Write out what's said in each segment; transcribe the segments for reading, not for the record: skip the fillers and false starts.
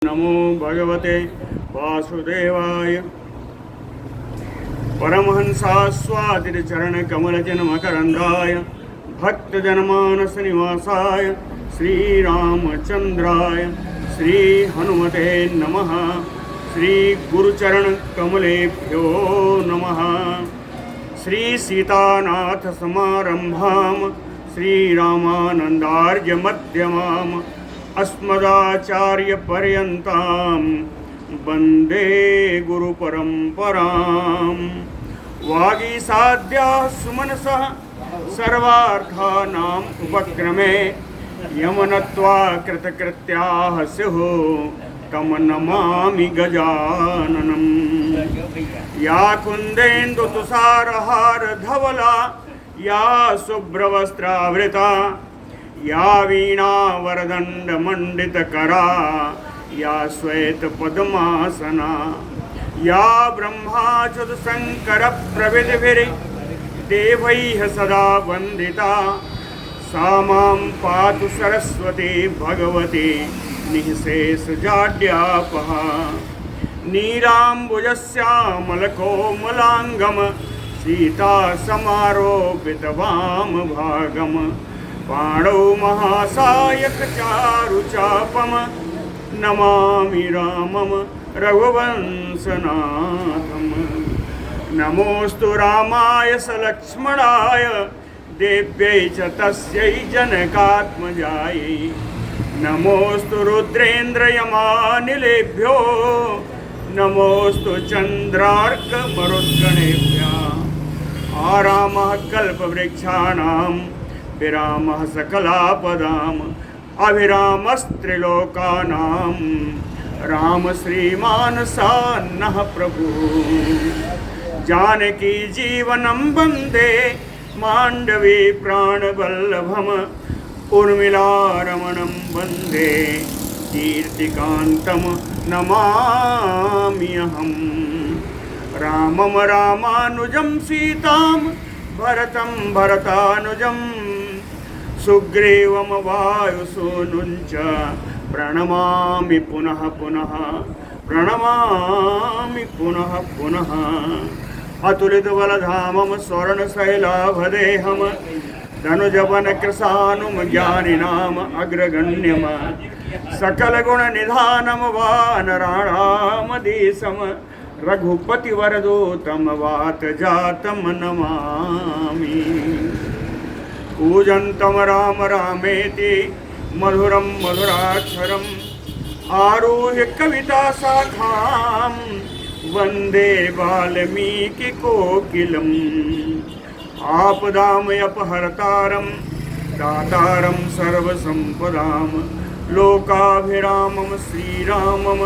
नमो भगवते वासुदेवाय। परमहंसास्वादितचरणकमलजनमकरन्दाय भक्तजनमानस निवासाय श्रीरामचन्द्राय श्रीहनुमते नमः। श्रीगुरुचरणकमलेभ्यो नमः। श्रीसीतानाथसमारम्भां श्रीरामानन्दार्यमध्यमाम् अस्मदाचार्यपर्यन्तां वन्दे गुरुपरम्परां। वागीसाद्याः सुमनसः सर्वार्थानाम् उपक्रमे यमनत्वा कृतकृत्याः स्युः तं नमामि गजाननम्। या कुन्देन्दुतुषारहारधवला या शुभ्रवस्त्रावृता या वीणावरदण्डमण्डितकरा या श्वेतपद्मासना या ब्रह्माच्युतशङ्करप्रभृतिभिर्देवैः सदा वन्दिता सा मां पातु सरस्वती भगवती निःशेषजाड्यापहा। नीलाम्बुजश्यामलकोमलाङ्गं सीतासमारोपितवामभागम् पाणौ महासायकचारुचापं नमामि रामं रघुवंशनाथम्। नमोऽस्तु रामाय सलक्ष्मणाय देव्यै च तस्यै जनकात्मजायै। नमोऽस्तु रुद्रेन्द्रयमानिलेभ्यो नमोऽस्तु चन्द्रार्कमरुद्गणेभ्यः। आरामः कल्पवृक्षाणां विरामः सकलापदाम् अभिरामस्त्रिलोकानां राम श्रीमानसान्नः प्रभुः। जानकी जीवनं वन्दे माण्डवी प्राणवल्लभम् उर्मिलारमणं वन्दे कीर्तिकान्तं नमामि अहम्। रामं रामानुजं सीतां भरतं भरतानुजं सुग्रीवं वायुसूनुञ्च प्रणमामि पुनः पुनः प्रणमामि पुनः पुनः। अतुलितबलधामं स्वर्णशैलाभदेहं धनुजवनकृशानुं ज्ञानिनाम् अग्रगण्यं सकलगुणनिधानं वानराणामधीशं रघुपतिवरदूतं वातजातं नमामि। कूजन्तं राम रामेति मधुरं मधुराक्षरम् आरुह्य कविताशाखां वन्दे वाल्मीकिकोकिलम्। आपदामयपहर्तारं दातारं सर्वसम्पदां लोकाभिरामं श्रीरामं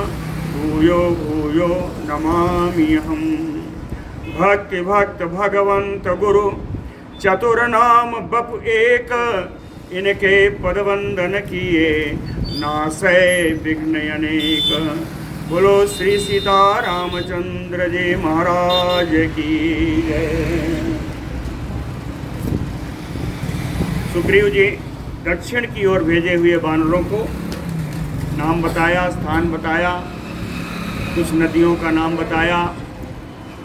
भूयो भूयो नमामि अहम्। भक्ति भक्त भगवंत गुरु चतुर्नाम बपु एक इनके पदवंदन किए नासै विघ्न अनेक। बोलो श्री सीतारामचंद्र जी महाराज की जय। सुग्रीव जी दक्षिण की ओर भेजे हुए वानरों को नाम बताया, स्थान बताया, कुछ नदियों का नाम बताया।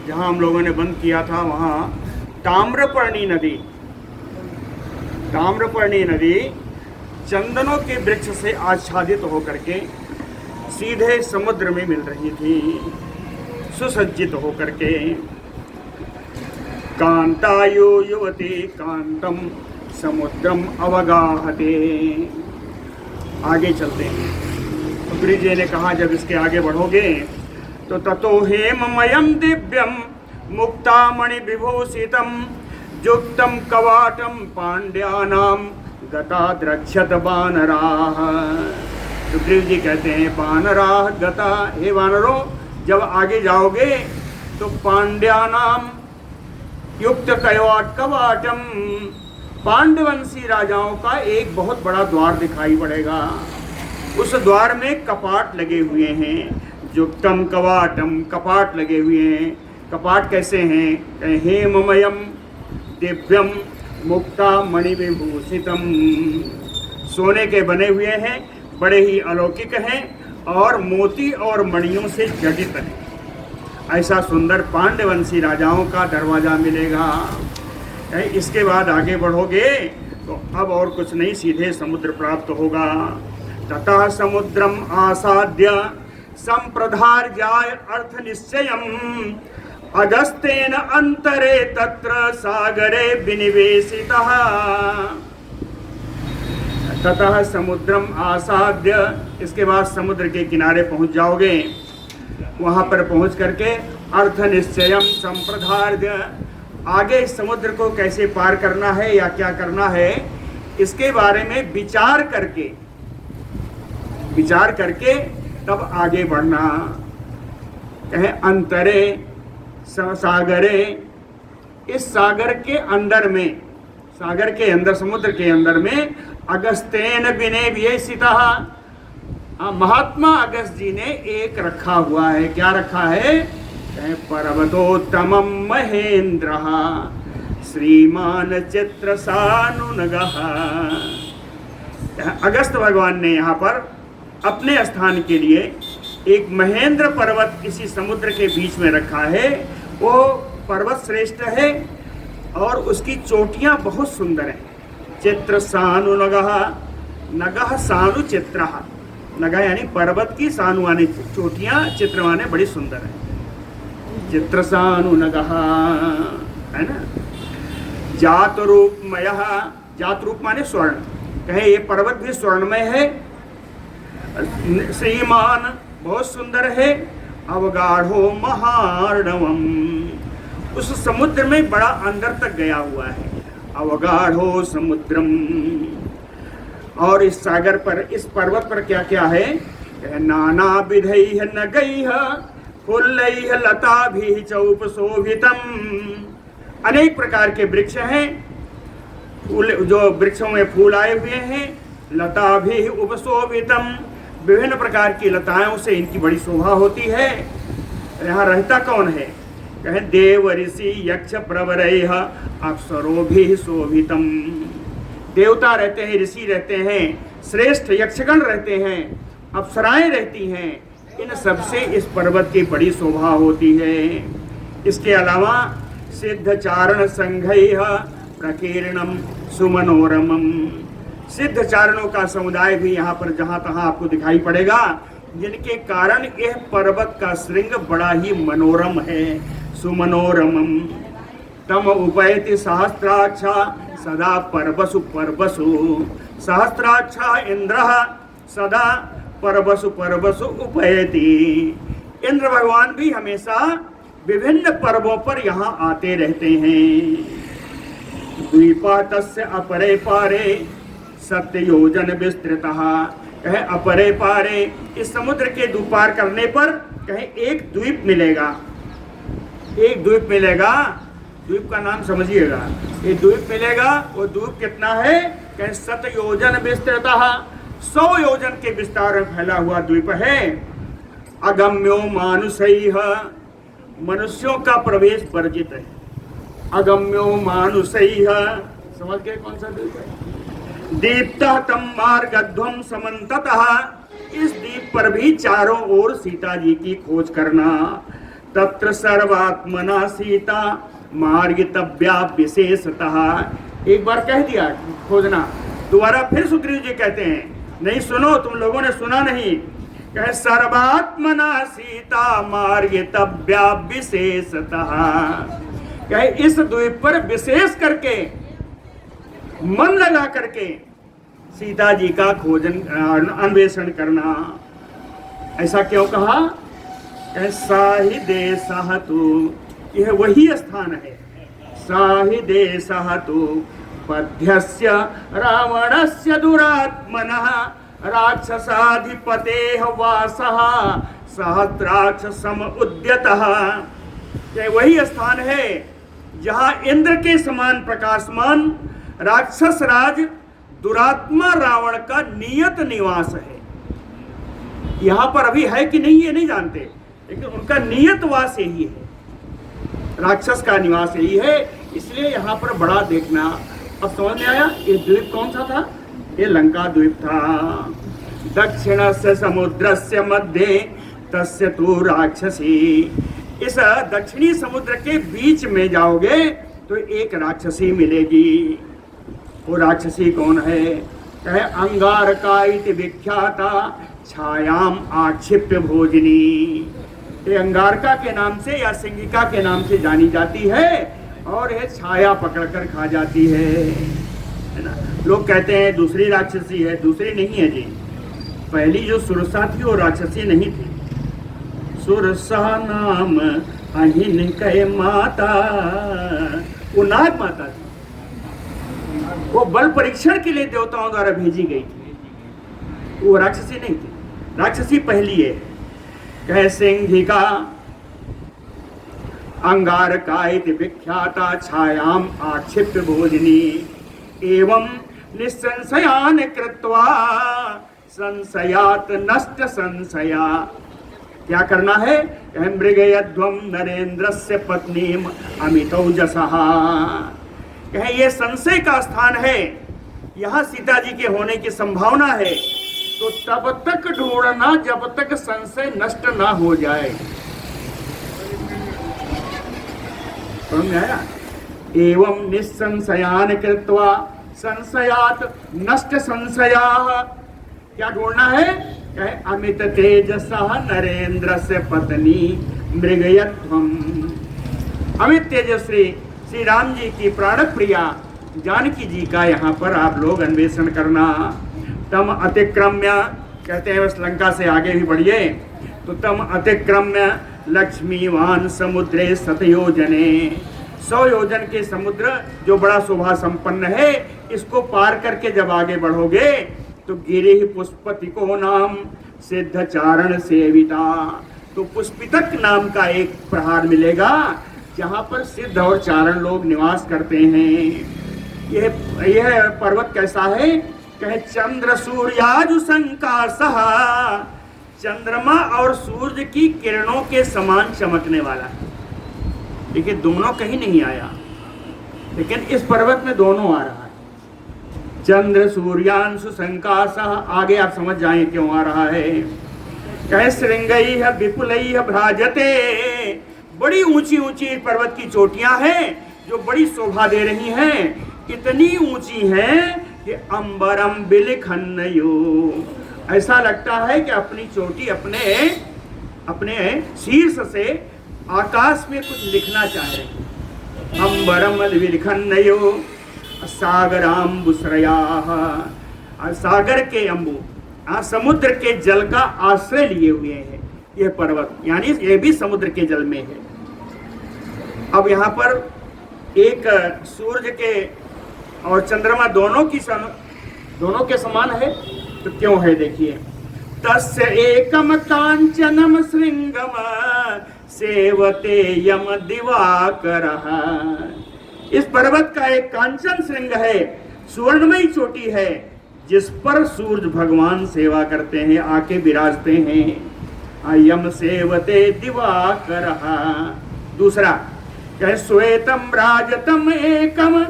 जहाँ हम लोगों ने बंद किया था वहाँ ताम्रपर्णी नदी चंदनों के वृक्ष से आच्छादित होकर के सीधे समुद्र में मिल रही थी, सुसज्जित होकर के। कांतायु युवती कांतम समुद्रम अवगाहते। आगे चलते हैं। गुरु जी ने कहा जब इसके आगे बढ़ोगे तो ततो हेममयम दिव्यम मुक्तामणि विभूषितम युक्तम कवाटम पांड्यानां गता द्रक्ष्यत वानराः। सुग्रीव जी कहते हैं वानराः गता, हे वानरों जब आगे जाओगे तो पांड्यानां युक्त कवाटम पांडवंशी राजाओं का एक बहुत बड़ा द्वार दिखाई पड़ेगा। उस द्वार में कपाट लगे हुए हैं। युक्तम कवाटम कपाट लगे हुए हैं। कपाट कैसे हैं? हेममयम दिव्यम मुक्ता मणिविभूषितम, सोने के बने हुए हैं, बड़े ही अलौकिक हैं और मोती और मणियों से जटित है। ऐसा सुंदर पांड्यवंशी राजाओं का दरवाजा मिलेगा। इसके बाद आगे बढ़ोगे तो अब और कुछ नहीं, सीधे समुद्र प्राप्त होगा। ततः समुद्रम आसाद्य संप्रधार्याय अर्थ निश्चयम अगस्तेन अंतरे तत्र सागरे विनिवेशितः। ततः समुद्रम आसाद्य, इसके बाद समुद्र के किनारे पहुंच जाओगे। वहां पर पहुंच करके अर्थ निश्चयम संप्रधार्य, आगे समुद्र को कैसे पार करना है या क्या करना है इसके बारे में विचार करके तब आगे बढ़ना। कहे अंतरे सागरे, इस सागर के अंदर में, सागर के अंदर, समुद्र के अंदर में अगस्तेन विनिवेशितः, महात्मा अगस्त जी ने एक रखा हुआ है। क्या रखा है? पर्वतोत्तमं महेंद्रः श्रीमान चित्रसानुनगः। अगस्त भगवान ने यहाँ पर अपने स्थान के लिए एक महेंद्र पर्वत इसी समुद्र के बीच में रखा है। वो पर्वत श्रेष्ठ है और उसकी चोटियाँ बहुत सुंदर हैं। चित्रसानुनगः, नगः सानु चित्रः, नगा यानी पर्वत की, सानुवाने चोटियाँ, चित्रवाने बड़ी सुंदर है। चित्रसानुनगः है ना। जात रूपमयः, जात रूप माने स्वर्ण, कहे ये पर्वत भी स्वर्णमय है। श्रीमान, बहुत सुंदर है। अवगाढ़ो महार्णवम, उस समुद्र में बड़ा अंदर तक गया हुआ है। अवगाढ़ो समुद्रम, और इस सागर पर, इस पर्वत पर क्या क्या है? नाना विधैः नगैः फुल्लैः लताभिः च उपशोभितम्, अनेक प्रकार के वृक्ष हैं, फूल, जो वृक्षों में फूल आए हुए हैं। लताभिः उपशोभितम्, विभिन्न प्रकार की लताओं से इनकी बड़ी शोभा होती है। यहाँ रहता कौन है? कहे देव ऋषि यक्ष प्रवरैः अप्सरोभिः शोभितम्, देवता रहते हैं, ऋषि रहते हैं, श्रेष्ठ यक्षगण रहते हैं, अप्सराएं रहती हैं। इन सबसे इस पर्वत की बड़ी शोभा होती है। इसके अलावा सिद्ध चारण संघैः प्रकीर्णम सुमनोरमम, सिद्ध चारणों का समुदाय भी यहाँ पर जहाँ तहाँ आपको दिखाई पड़ेगा, जिनके कारण यह पर्वत का श्रृंग बड़ा ही मनोरम है। सुमनोरमम तम उपैति सहस्राक्षा सदा पर्वसु पर्वसु, सहस्राक्षा इंद्रः सदा पर्वसु पर्वसु उपैति। इंद्र भगवान भी हमेशा विभिन्न पर्वों पर यहाँ आते रहते हैं। द्वीपा तस्य अपरे पारे सत्ययोजन विस्तृतः, कहे अपरे पारे, इस समुद्र के दुपार करने पर कहे एक द्वीप मिलेगा, एक द्वीप मिलेगा। द्वीप का नाम समझिएगा, ये द्वीप मिलेगा। वो द्वीप कितना है? कहे सतयोजन विस्तृतः, 100 योजन के विस्तार में फैला हुआ द्वीप है। अगम्यो मानुषैः, मनुष्यों का प्रवेश वर्जित है। अगम्यो मानुषैः, समझ गए कौन सा द्वीप है? दीप्तः तम मार्गध्वं समन्ततः, इस द्वीप पर भी चारों ओर सीता जी की खोज करना। तत्र सर्वात्मना सीता मार्गितव्या विशेषतः, एक बार कह दिया खोजना, दोबारा फिर सुग्रीव जी कहते हैं, नहीं सुनो, तुम लोगों ने सुना नहीं। कहे सर्वात्मना सीता मार्गितव्या विशेषतः, कहे इस द्वीप पर विशेष करके, मन लगा करके सीता जी का खोजन अन्वेषण करना। ऐसा क्यों कहा? साहि देशः तु, यह वही स्थान है। साहि देशः तु पद्यस्य रावणस्य दुरात्मनः राक्षसाधिपतेः वासः सहस्राक्षसम उद्यतः, यह वही स्थान है जहाँ इंद्र के समान प्रकाशमान राक्षस राज दुरात्मा रावण का नियत निवास है। यहाँ पर अभी है कि नहीं ये नहीं जानते, लेकिन उनका नियत वास यही है, राक्षस का निवास यही है। इसलिए यहाँ पर बड़ा देखना। अब समझ में आया ये द्वीप कौन सा था? ये लंका द्वीप था। दक्षिणस्य समुद्रस्य मध्ये तस्य तु राक्षसी। इस दक्षिणी समुद्र के बीच में जाओगे तो एक राक्षसी मिलेगी। वो राक्षसी कौन है? कहे अंगारका इति विख्याता छायाम आक्षिप्य भोजनी। ये अंगारका के नाम से या सिंगिका के नाम से जानी जाती है और ये छाया पकड़कर खा जाती है ना। लोग कहते हैं दूसरी राक्षसी है, दूसरी नहीं है जी। पहली जो सुरसा थी वो राक्षसी नहीं थी। सुरसा नाम अहिन कै माता, वो नाग माता थी। वो बल परीक्षण के लिए देवताओं द्वारा भेजी गई थी, वो राक्षसी नहीं थी। राक्षसी पहली है। कहे सिंहिका अंगारका इति विख्याता छायाम आक्षिप्य भोजनी एवं निसंशयान कृत्वा संशयात नष्ट संशया। क्या करना है? मृगयध्वम नरेंद्रस्य पत्नीम अमितौजसः। कहे ये संशय का स्थान है, यहाँ सीता जी के होने की संभावना है, तो तब तक ढूंढना जब तक संशय नष्ट ना हो जाए। समझ आया? एवं निसंशयान कृत्वा संशयात नष्ट संशयाः। क्या ढूंढना है? कहे अमित तेजसः नरेंद्र से पत्नी मृगयध्वम। अमित तेजस्वी श्री राम जी की प्राण प्रिया जानकी जी का यहाँ पर आप लोग अन्वेषण करना। तम अतिक्रम्य, कहते हैं बस लंका से आगे भी बढ़िए, तो तम अतिक्रम्य लक्ष्मीवान समुद्रे शतयोजने। 100 योजन के समुद्र जो बड़ा शोभा संपन्न है, इसको पार करके जब आगे बढ़ोगे तो गिरिह पुष्पतिको नाम सिद्ध चारण सेविता। तो पुष्पितक नाम का एक प्रहार मिलेगा जहाँ पर सिद्ध और चारण लोग निवास करते हैं। यह पर्वत कैसा है? कहे चंद्र सूर्याजु संकासः, चंद्रमा और सूर्य की किरणों के समान चमकने वाला है। देखिए दोनों कहीं नहीं आया, लेकिन इस पर्वत में दोनों आ रहा है। चंद्र सूर्यांशु संकासः, आगे आप समझ जाएं क्यों आ रहा है। कहे श्रृंगैः विपुलैः भ्राजते, बड़ी ऊंची ऊंची पर्वत की चोटियां हैं जो बड़ी शोभा दे रही हैं। इतनी ऊंची हैं कि अंबरम बिलिखन्नयो, ऐसा लगता है कि अपनी चोटी अपने शीर्ष से आकाश में कुछ लिखना चाह रहे। अंबरम बिलिखन्नयो सागराम्बुश्रयाः, सागर के अंबु, समुद्र के जल का आश्रय लिए हुए हैं यह पर्वत, यानी ये भी समुद्र के जल में है। अब यहाँ पर एक सूर्य के और चंद्रमा दोनों के समान है, तो क्यों है? देखिए तस्य एकम कांचनम श्रृंगम सेवते यम दिवाकरः। इस पर्वत का एक कांचन श्रृंग है, सुवर्णमयी चोटी है, जिस पर सूर्य भगवान सेवा करते हैं, आके विराजते हैं। यम सेवते दिवाकरः। दूसरा कहे श्वेतम राजतम एकम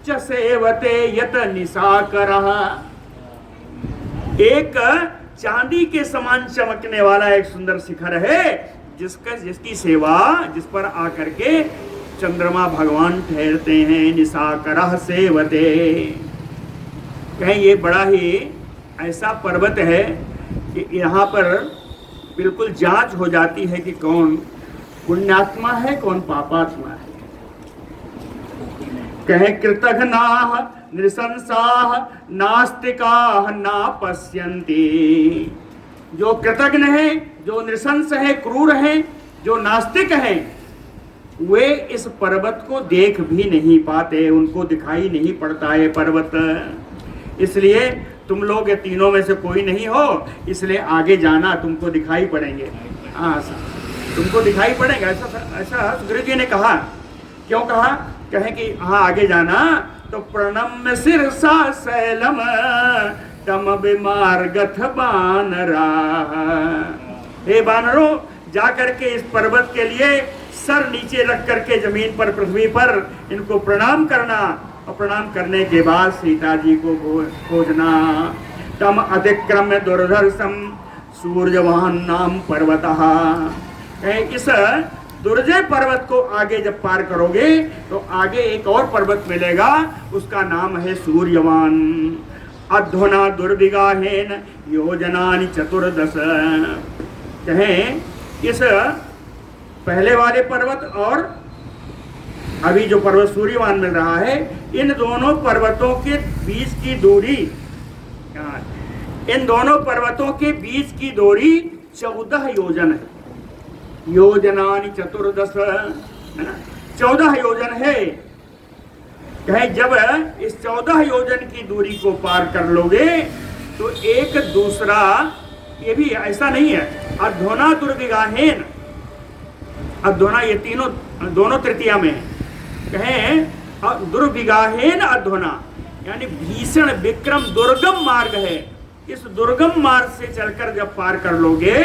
च सेवते यत निशाकरः। एक चांदी के समान चमकने वाला एक सुंदर शिखर है, जिसकी सेवा, जिस पर आकर के चंद्रमा भगवान ठहरते हैं। निशाकरः सेवते। कहें ये बड़ा ही ऐसा पर्वत है कि यहाँ पर बिल्कुल जांच हो जाती है कि कौन पुण्यात्मा है, कौन पापात्मा है। कहें कृतघ्नाः नृशंसाः नास्तिकाः ना पश्यन्ति। जो कृतघ्न है, जो नृशंस है, क्रूर है, जो नास्तिक है, वे इस पर्वत को देख भी नहीं पाते, उनको दिखाई नहीं पड़ता है पर्वत। इसलिए तुम लोग ये तीनों में से कोई नहीं हो, इसलिए आगे जाना, तुमको दिखाई पड़ेंगे। तुमको दिखाई पड़ेगा, ऐसा सुग्रीव जी ने कहा। क्यों कहा? कहें कि हाँ आगे जाना, तो प्रणम्य शिरसा शैलम तम विमार्गथ बानरा। हे बानरों, जा करके इस पर्वत के लिए सर नीचे रख करके जमीन पर, पृथ्वी पर इनको प्रणाम करना, और प्रणाम करने के बाद सीता जी को खोजना। तम अतिक्रम्य दुर्धर्षम सूर्यवान नाम पर्वतः। इस दुर्जय पर्वत को आगे जब पार करोगे तो आगे एक और पर्वत मिलेगा, उसका नाम है सूर्यवान। अध्वना दुर्विगाहेन योजनानि चतुर्दश। कहें इस पहले वाले पर्वत और अभी जो पर्वत सूर्यवान मिल रहा है, इन दोनों पर्वतों के बीच की दूरी, इन दोनों पर्वतों के बीच की दूरी 14 योजन है। योजनानि चतुर्दश, है ना, 14 योजन है। कहे जब इस 14 योजन की दूरी को पार कर लोगे तो एक दूसरा, ये भी ऐसा नहीं है, अध्वना दुर्विगाहेन, अध्वना ये तीनों दोनों तृतीया में है। कहें दुर्विगाहेन अध्वना, यानी भीषण विक्रम दुर्गम मार्ग है। इस दुर्गम मार्ग से चलकर जब पार कर लोगे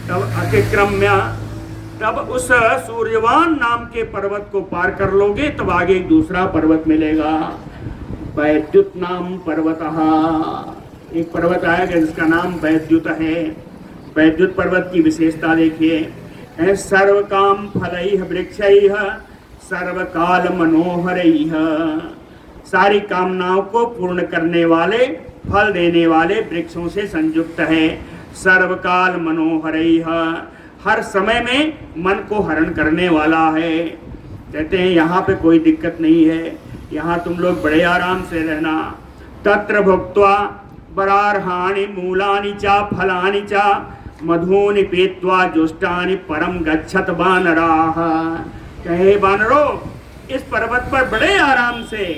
तब अतिक्रम्य, तब उस सूर्यवान नाम के पर्वत को पार कर लोगे, तब आगे एक दूसरा पर्वत मिलेगा, वैद्युत नाम पर्वतः। एक पर्वत आएगा जिसका नाम वैद्युत है। वैद्युत पर्वत की विशेषता देखिए, सर्व काम फलैः वृक्षैः सर्वकाल मनोहरैः। सारी कामनाओं को पूर्ण करने वाले, फल देने वाले वृक्षों से संयुक्त है। सर्वकाल मनोहरैः, हर समय में मन को हरण करने वाला है। कहते हैं यहाँ पे कोई दिक्कत नहीं है, यहाँ तुम लोग बड़े आराम से रहना। तत्र भुक्त्वा बरार्हाणि मूलानि च फलानि च मधूनि पीत्वा जुष्टानि परम गच्छत वानराः। कहे वानरों, इस पर्वत पर बड़े आराम से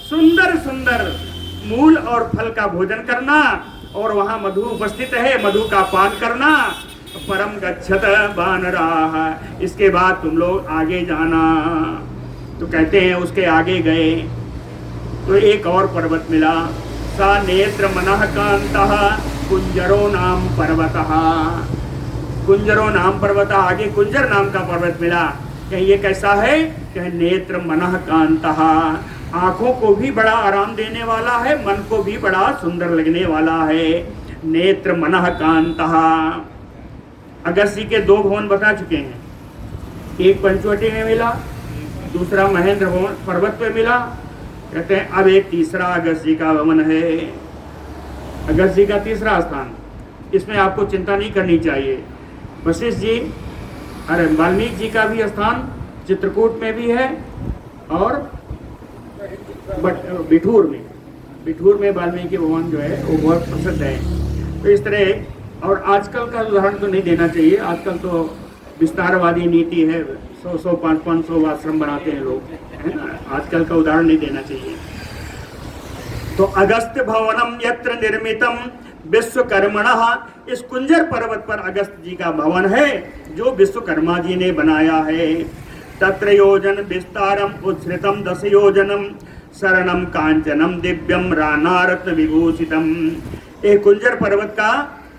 सुंदर सुंदर मूल और फल का भोजन करना, और वहाँ मधु उपस्थित है, मधु का पान करना। परम गच्छत वानराः, इसके बाद तुम लोग आगे जाना। तो कहते हैं उसके आगे गए तो एक और पर्वत मिला, सा नेत्र मनः कांतः कुंजरो नाम पर्वतः। कुंजरो नाम पर्वतः, आगे कुंजर नाम का पर्वत मिला। कहीं ये कैसा है? कहीं नेत्र मनः कांतः, आंखों को भी बड़ा आराम देने वाला है, मन को भी बड़ा सुंदर लगने वाला है। नेत्र मनः कांतः। अगस्त्य जी के 2 भवन बता चुके हैं, एक पंचवटी में मिला, दूसरा महेंद्र भवन पर्वत पे मिला। कहते हैं अब एक तीसरा अगस्त्य जी का भवन है, अगस्त्य जी का तीसरा स्थान। इसमें आपको चिंता नहीं करनी चाहिए। वशिष्ठ जी, अरे वाल्मीकि जी का भी स्थान चित्रकूट में भी है, और बिठूर में वाल्मीकि भवन जो है वो बहुत प्रसिद्ध है। तो इस तरह, और आजकल का उदाहरण तो नहीं देना चाहिए, आजकल तो विस्तारवादी नीति है, 100 500 आश्रम बनाते हैं लोग, है ना, आजकल का उदाहरण नहीं देना चाहिए। तो अगस्त्य भवनम यत्र निर्मितम विश्वकर्मणः, इस कुंजर पर्वत पर अगस्त्य जी का भवन है जो विश्वकर्मा जी ने बनाया है। तत्र योजन विस्तारम उच्छ्रितम 10 योजनम शरणम कांचनम दिव्यम रानारत्न विभूषितम। एक कुंजर पर्वत का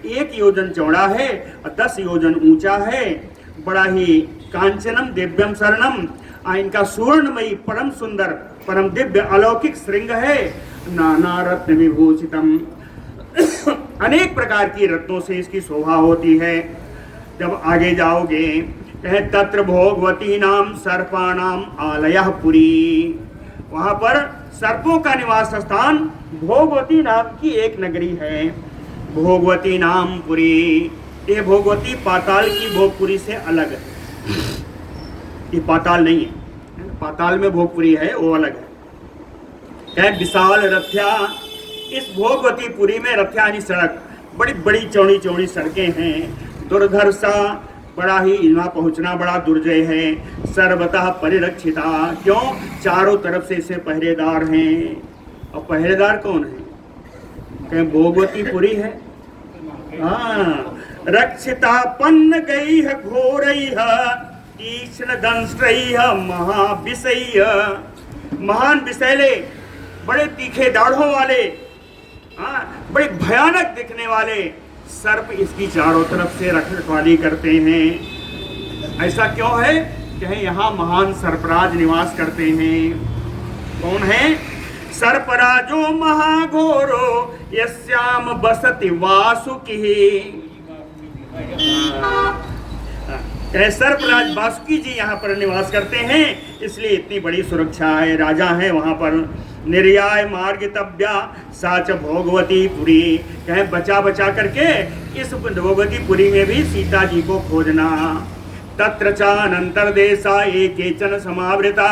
1 योजन चौड़ा है और 10 योजन ऊंचा है, बड़ा ही कांचनम दिव्यम शरणम, इनका सुवर्णमयी परम सुंदर परम दिव्य अलौकिक श्रृंग है। नाना रत्न विभूषितम, अनेक प्रकार की रत्नों से इसकी शोभा होती है। जब आगे जाओगे, कहे तत्र भोगवती नाम सर्पाणाम आलयः पुरी, वहां पर सर्पों का निवास स्थान भोगवती नाम की एक नगरी है, भोगवती नाम पुरी। ये भोगवती पाताल की भोगपुरी से अलग है, ये पाताल नहीं है, पाताल में भोगपुरी है वो अलग है। विशाल रथ्या, इस भोगवती पुरी में रथ्या यानी सड़क, बड़ी बड़ी चौड़ी चौड़ी सड़कें हैं। दुर्धर्षा, बड़ा ही यहाँ पहुँचना बड़ा दुर्जय है। सर्वतः परिरक्षिता, क्यों? चारों तरफ से इसे पहरेदार हैं। और पहरेदार कौन है? कहीं भोगवती पुरी है। हाँ, रक्षिता पन्न गई है घोरई है तीक्ष्ण दंष्ट्रैः महाविषयः, महान विषैले, बड़े तीखे दाढ़ों वाले, हाँ, बड़े भयानक दिखने वाले सर्प इसकी चारों तरफ से रखवाली करते हैं। ऐसा क्यों है? कहें यहाँ महान सर्पराज निवास करते हैं। कौन है? सर्पराजो महाघोरो यस्याम बसति वासुकी। सर्पराज वासुकी जी यहाँ पर निवास करते हैं, इसलिए इतनी बड़ी सुरक्षा है। राजा है वहाँ पर। निर्याय मार्ग तब्या साच भोगवती पुरी, कहे बचा बचा करके इस भोगवती पुरी में भी सीता जी को खोजना। तत्र चानंतर देशा एकेचन समावृता,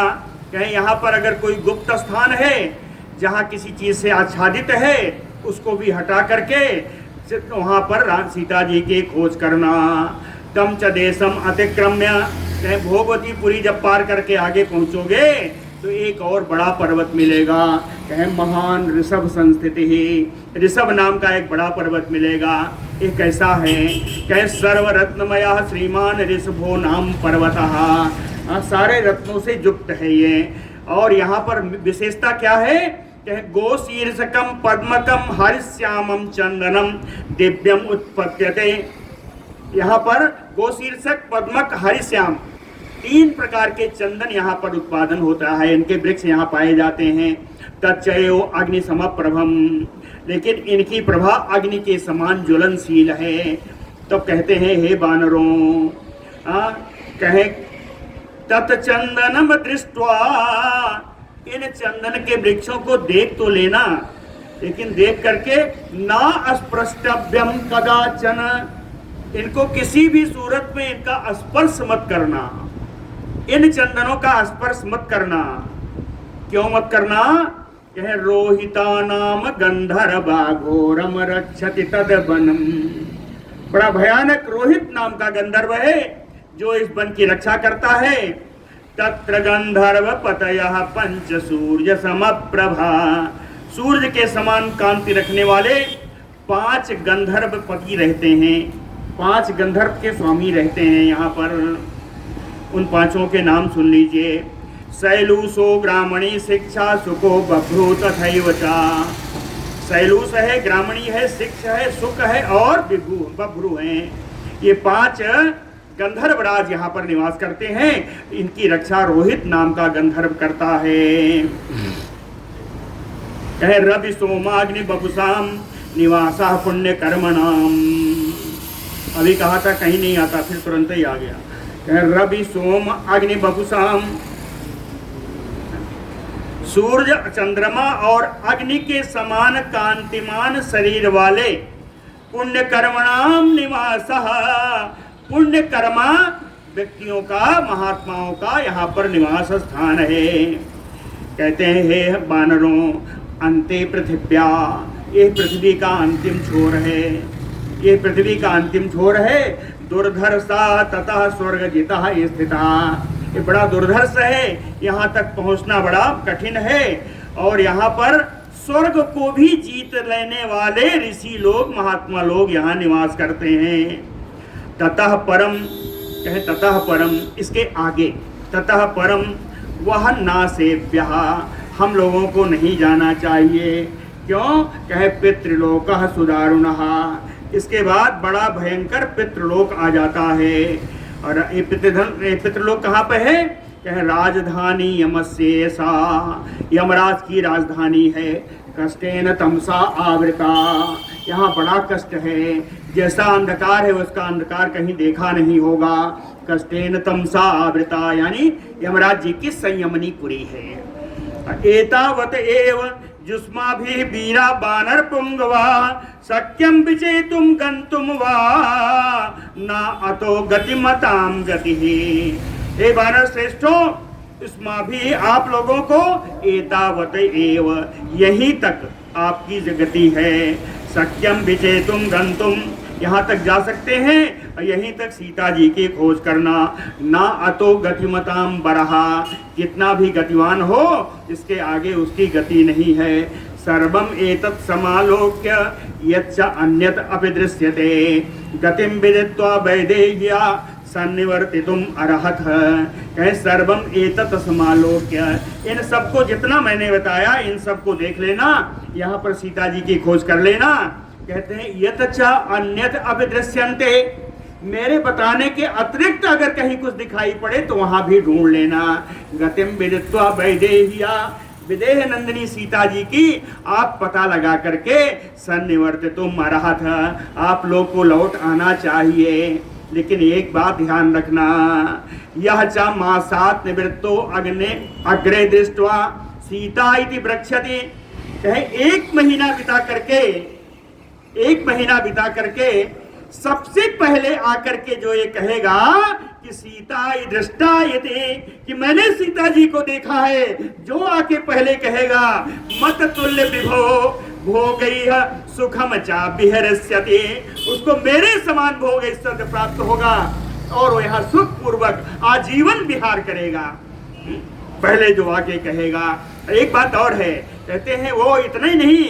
कहे यहाँ पर अगर कोई गुप्त स्थान है जहाँ किसी चीज से आच्छादित है उसको भी हटा करके वहाँ पर सीता जी की खोज करना। तम च देशम अतिक्रम्य, कहे भोगवतीपुरी जब पार करके आगे पहुँचोगे तो एक और बड़ा पर्वत मिलेगा, कहे महान ऋषभ संस्थिति ही, ऋषभ नाम का एक बड़ा पर्वत मिलेगा। ये कैसा है, कहे सर्वरत्नमय श्रीमान ऋषभो नाम पर्वतः, सारे रत्नों से युक्त है ये। और यहाँ पर विशेषता क्या है, कहे गो शीर्षकम पद्मकम हरिश्यामम चंदनम दिव्यम उत्पत्त्यते। यहाँ पर गो शीर्षक पद्मक हरिश्याम 3 प्रकार के चंदन यहाँ पर उत्पादन होता है, इनके वृक्ष यहाँ पाए जाते हैं। तच्चयो अग्नि समप्रभम, लेकिन इनकी प्रभा अग्नि के समान ज्वलनशील है। तो कहते हैं हे बानरों, कहे तत्चंदनम दृष्ट्वा, इन चंदन के वृक्षों को देख तो लेना, लेकिन देख करके ना स्पृष्टव्यम कदाचन, इनको किसी भी सूरत में इनका स्पर्श मत करना, इन चंदनों का स्पर्श मत करना। क्यों मत करना, कह रोहिता नाम गंधर्वा घोरम रक्षति तदवनम, बड़ा भयानक रोहित नाम का गंधर्व है जो इस वन की रक्षा करता है। तत्र गंधर्व पतयः पंच सूर्य समप्रभा, सूर्य के समान कांति रखने वाले 5 गंधर्व पति रहते हैं, 5 गंधर्व के स्वामी रहते हैं यहाँ पर। उन 5 के नाम सुन लीजिए। शैलूसो ग्रामणी शिक्षा सुको बभ्रू तथैव चा, शैलूस है, ग्रामणी है, शिक्ष है, सुख है और बभ्रू हैं। ये 5 गंधर्व राज यहाँ पर निवास करते हैं। इनकी रक्षा रोहित नाम का गंधर्व करता है। कहे रवि सोमाग्नि बपुसाम निवासा पुण्य कर्मणाम, अभी कहा था कहीं नहीं आता, फिर तुरंत ही आ गया। रवि सोम अग्नि बपुसाम, सूर्य चंद्रमा और अग्नि के समान कांतिमान शरीर वाले पुण्य कर्मणाम निवासः, पुण्य कर्मा व्यक्तियों का, महात्माओं का यहाँ पर निवास स्थान है। कहते हैं हे बानरों, अंते पृथिव्या, ये पृथ्वी का अंतिम छोर है, ये पृथ्वी का अंतिम छोर है। दुर्धर्षा ततः स्वर्ग जिता स्थिता, ये बड़ा दुर्धर्ष है, यहाँ तक पहुँचना बड़ा कठिन है। और यहाँ पर स्वर्ग को भी जीत लेने वाले ऋषि लोग, महात्मा लोग यहाँ निवास करते हैं। ततः परम, कहे ततः परम, इसके आगे ततः परम वह ना सेव्यः, हम लोगों को नहीं जाना चाहिए। क्यों, कहे पितृलोकः सुदारुणः, इसके बाद बड़ा भयंकर पितृलोक आ जाता है। और ये पितृलोक कहाँ पे है, कहे राजधानी यमस्येषा, यमराज की राजधानी है। कष्टेन तमसा आवृता, यहाँ बड़ा कष्ट है, जैसा अंधकार है उसका अंधकार कहीं देखा नहीं होगा। कष्टेन तमसा आवृता यानी यमराज जी की संयमनी पुरी है। एतावत एव जुष्माभिः वीरा बानर पुंगवा शक्यं विचेतुं गन्तुं वा न अतो गतिमतां गतिः। हे वानर श्रेष्ठों, इसमें भी आप लोगों को एतावत एव, यहीं तक आपकी गति है। शक्यं विचेतुं गन्तुं, यहाँ तक जा सकते हैं, यहीं तक सीता जी की खोज करना। ना अतो गतिमताम बरहा, कितना भी गतिवान हो इसके आगे उसकी गति नहीं है। सर्वम एतत् समालोक्य यच्च अन्यत् अपि दृश्यते गतिं विदित्वा वैदेह्या सन्निवर्तितुम अर्हत। कहे सर्वम एतत् समालोक्य, इन सबको जितना मैंने बताया इन सबको देख लेना, यहाँ पर सीता जी की खोज कर लेना। कहते हैं यतच अन्यत् अपि दृश्यन्ते, मेरे बताने के अतिरिक्त अगर कहीं कुछ दिखाई पड़े तो वहां भी ढूंढ लेना। गतिम विदित्वा वैदेह्या, विदेह नंदिनी सीता जी की आप पता लगा करके सन्निवर्तितुम अर्हत, आप लोग को लौट आना चाहिए। लेकिन एक बात ध्यान रखना, यह च मासात् निवृत्तो अग्ने अग्रे दृष्ट्वा सीता इति वृक्षति, कहे एक महीना बिता करके सबसे पहले आकर के जो ये कहेगा कि सीता दृष्टा यति, कि मैंने सीता जी को देखा है, जो आके पहले कहेगा मत तुल्य विभो भोगैः सुखम चा विहरस्यति, उसको मेरे समान भोग ऐश्वर्य प्राप्त होगा और वो यहाँ सुख पूर्वक आजीवन विहार करेगा। पहले जो आके कहेगा। एक बात और है, कहते हैं वो इतना ही नहीं,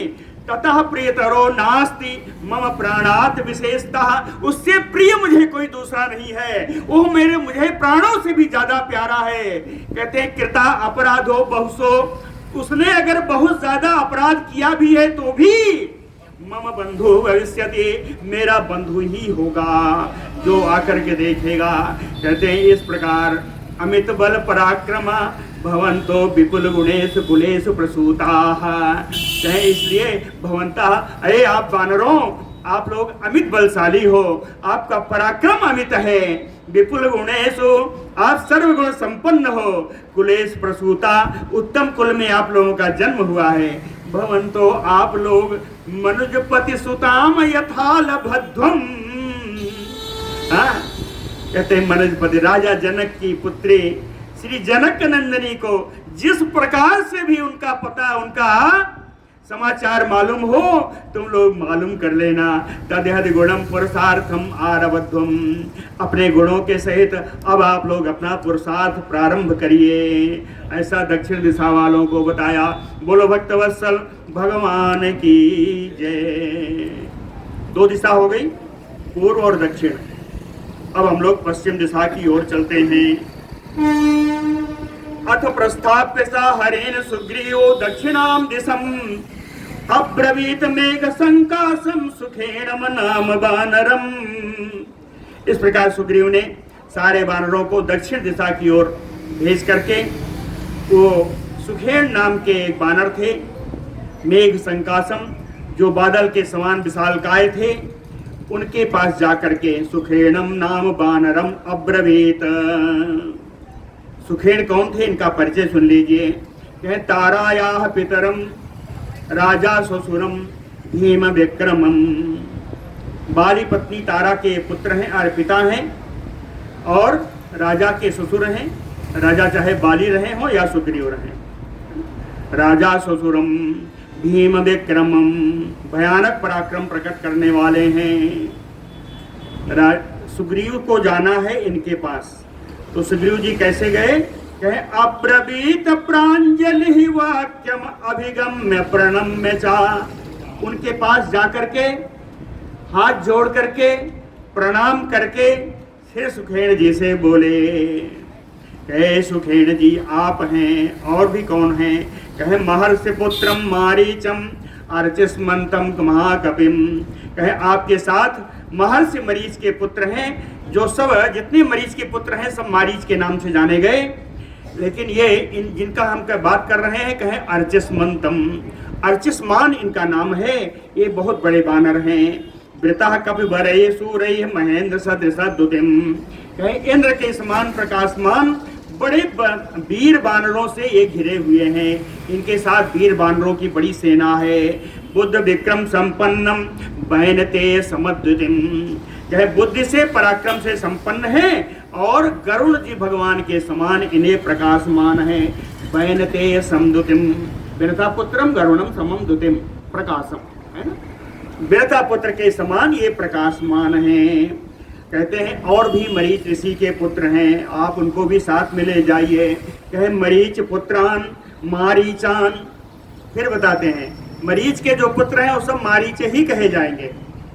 ततः प्रियतरो नास्ति मम प्राणात विशेषतः, उससे प्रिय मुझे कोई दूसरा नहीं है, वो मुझे प्राणों से भी ज्यादा प्यारा है। कहते हैं कृता अपराधो बहुसो, उसने अगर बहुत ज्यादा अपराध किया भी है तो भी मम बंधु भविष्यति, मेरा बंधु ही होगा जो आकर के देखेगा। कहते हैं इस प्रकार अमित बल पराक्रम भवंतो विपुल गुणेश कुलेश प्रसूताः, कहें इसलिए भवंता, अरे आप वानरों, आप लोग अमित बलशाली हो, आपका पराक्रम अमित है, विपुल गुणेशु, आप सर्वगुण संपन्न हो, कुलेश प्रसूता, उत्तम कुल में आप लोगों का जन्म हुआ है। भवंतो, आप लोग मनुजपति सुताम यथा लभध्वम, कहते हैं मनुजपति राजा जनक की पुत्री श्री जनक नंदिनी को जिस प्रकार से भी उनका पता, उनका समाचार मालूम हो, तुम लोग मालूम कर लेना। तद्यद गुणम पुरुषार्थम आरब्धम, अपने गुणों के सहित अब आप लोग अपना पुरुषार्थ प्रारंभ करिए, ऐसा दक्षिण दिशा वालों को बताया। बोलो भक्तवत्सल भगवान की जय। 2 दिशा हो गई, पूर्व और दक्षिण। अब हम लोग पश्चिम दिशा की ओर चलते हैं। अथ प्रस्थाप्य स हरेन सुग्रीवो दक्षिणाम दिशम अब्रवीत मेघ संकासम सुखेन नाम वानरम। इस प्रकार सुग्रीव ने सारे वानरों को दक्षिण दिशा की ओर भेज करके, वो सुखेन नाम के एक वानर थे, मेघ संकासम, जो बादल के समान विशालकाय थे, उनके पास जाकर के सुखेणम नाम वानरम अब्रवीत। सुखेण कौन थे, इनका परिचय सुन लीजिए। कहे तारायाः पितरम राजा ससुरम भीम विक्रमम, बाली पत्नी तारा के पुत्र हैं और पिता हैं, और राजा के ससुर हैं। राजा चाहे बाली रहे हो या सुग्रीव रहे। राजा ससुरम भीम विक्रमम, भयानक पराक्रम प्रकट करने वाले हैं। सुग्रीव को जाना है इनके पास। तो सुग्रीव जी कैसे गए? कहे अब्रवीत प्रांजलि वाक्यम अभिगम्य प्रणम्य चा, उनके पास जाकर के हाथ जोड़ करके प्रणाम करके फिर सुखेण जी से बोले। कहे सुखेण जी आप हैं, और भी कौन हैं? कहे महर्षि पुत्रम मारीचम अर्चिस्मंतम महाकपिम, कहे आपके साथ महर्षि मरीच के पुत्र हैं, जो सब जितने मरीच के पुत्र हैं सब मारीच के नाम से जाने गए। लेकिन ये जिनका हम बात कर रहे हैं, कहे अर्चिस्मंतम, अर्चिस्मान इनका नाम है, ये बहुत बड़े बानर हैं। वृता कपिवरये सूरये महेंद्र सदृशद्युतिम, कहे इंद्र के समान प्रकाशमान बड़े वीर बानरों से ये घिरे हुए हैं। इनके साथ वीर बानरों की बड़ी सेना है। बुद्ध विक्रम संपन्नम बैनते समद्युतिम, कहे बुद्धि से पराक्रम से संपन्न है और गरुड़ जी भगवान के समान इन्हें प्रकाशमान है। बैनते समद्युतिम, विरथा पुत्रम गरुणम समम द्युतिम प्रकाशम, है ना, विरथा पुत्र के समान ये प्रकाशमान हैं। कहते हैं और भी मरीच ऋषि के पुत्र हैं, आप उनको भी साथ में ले जाइए। कहे मरीच पुत्रान मारीचान, फिर बताते हैं मरीच के जो पुत्र हैं वो सब मारीचे ही कहे जाएंगे,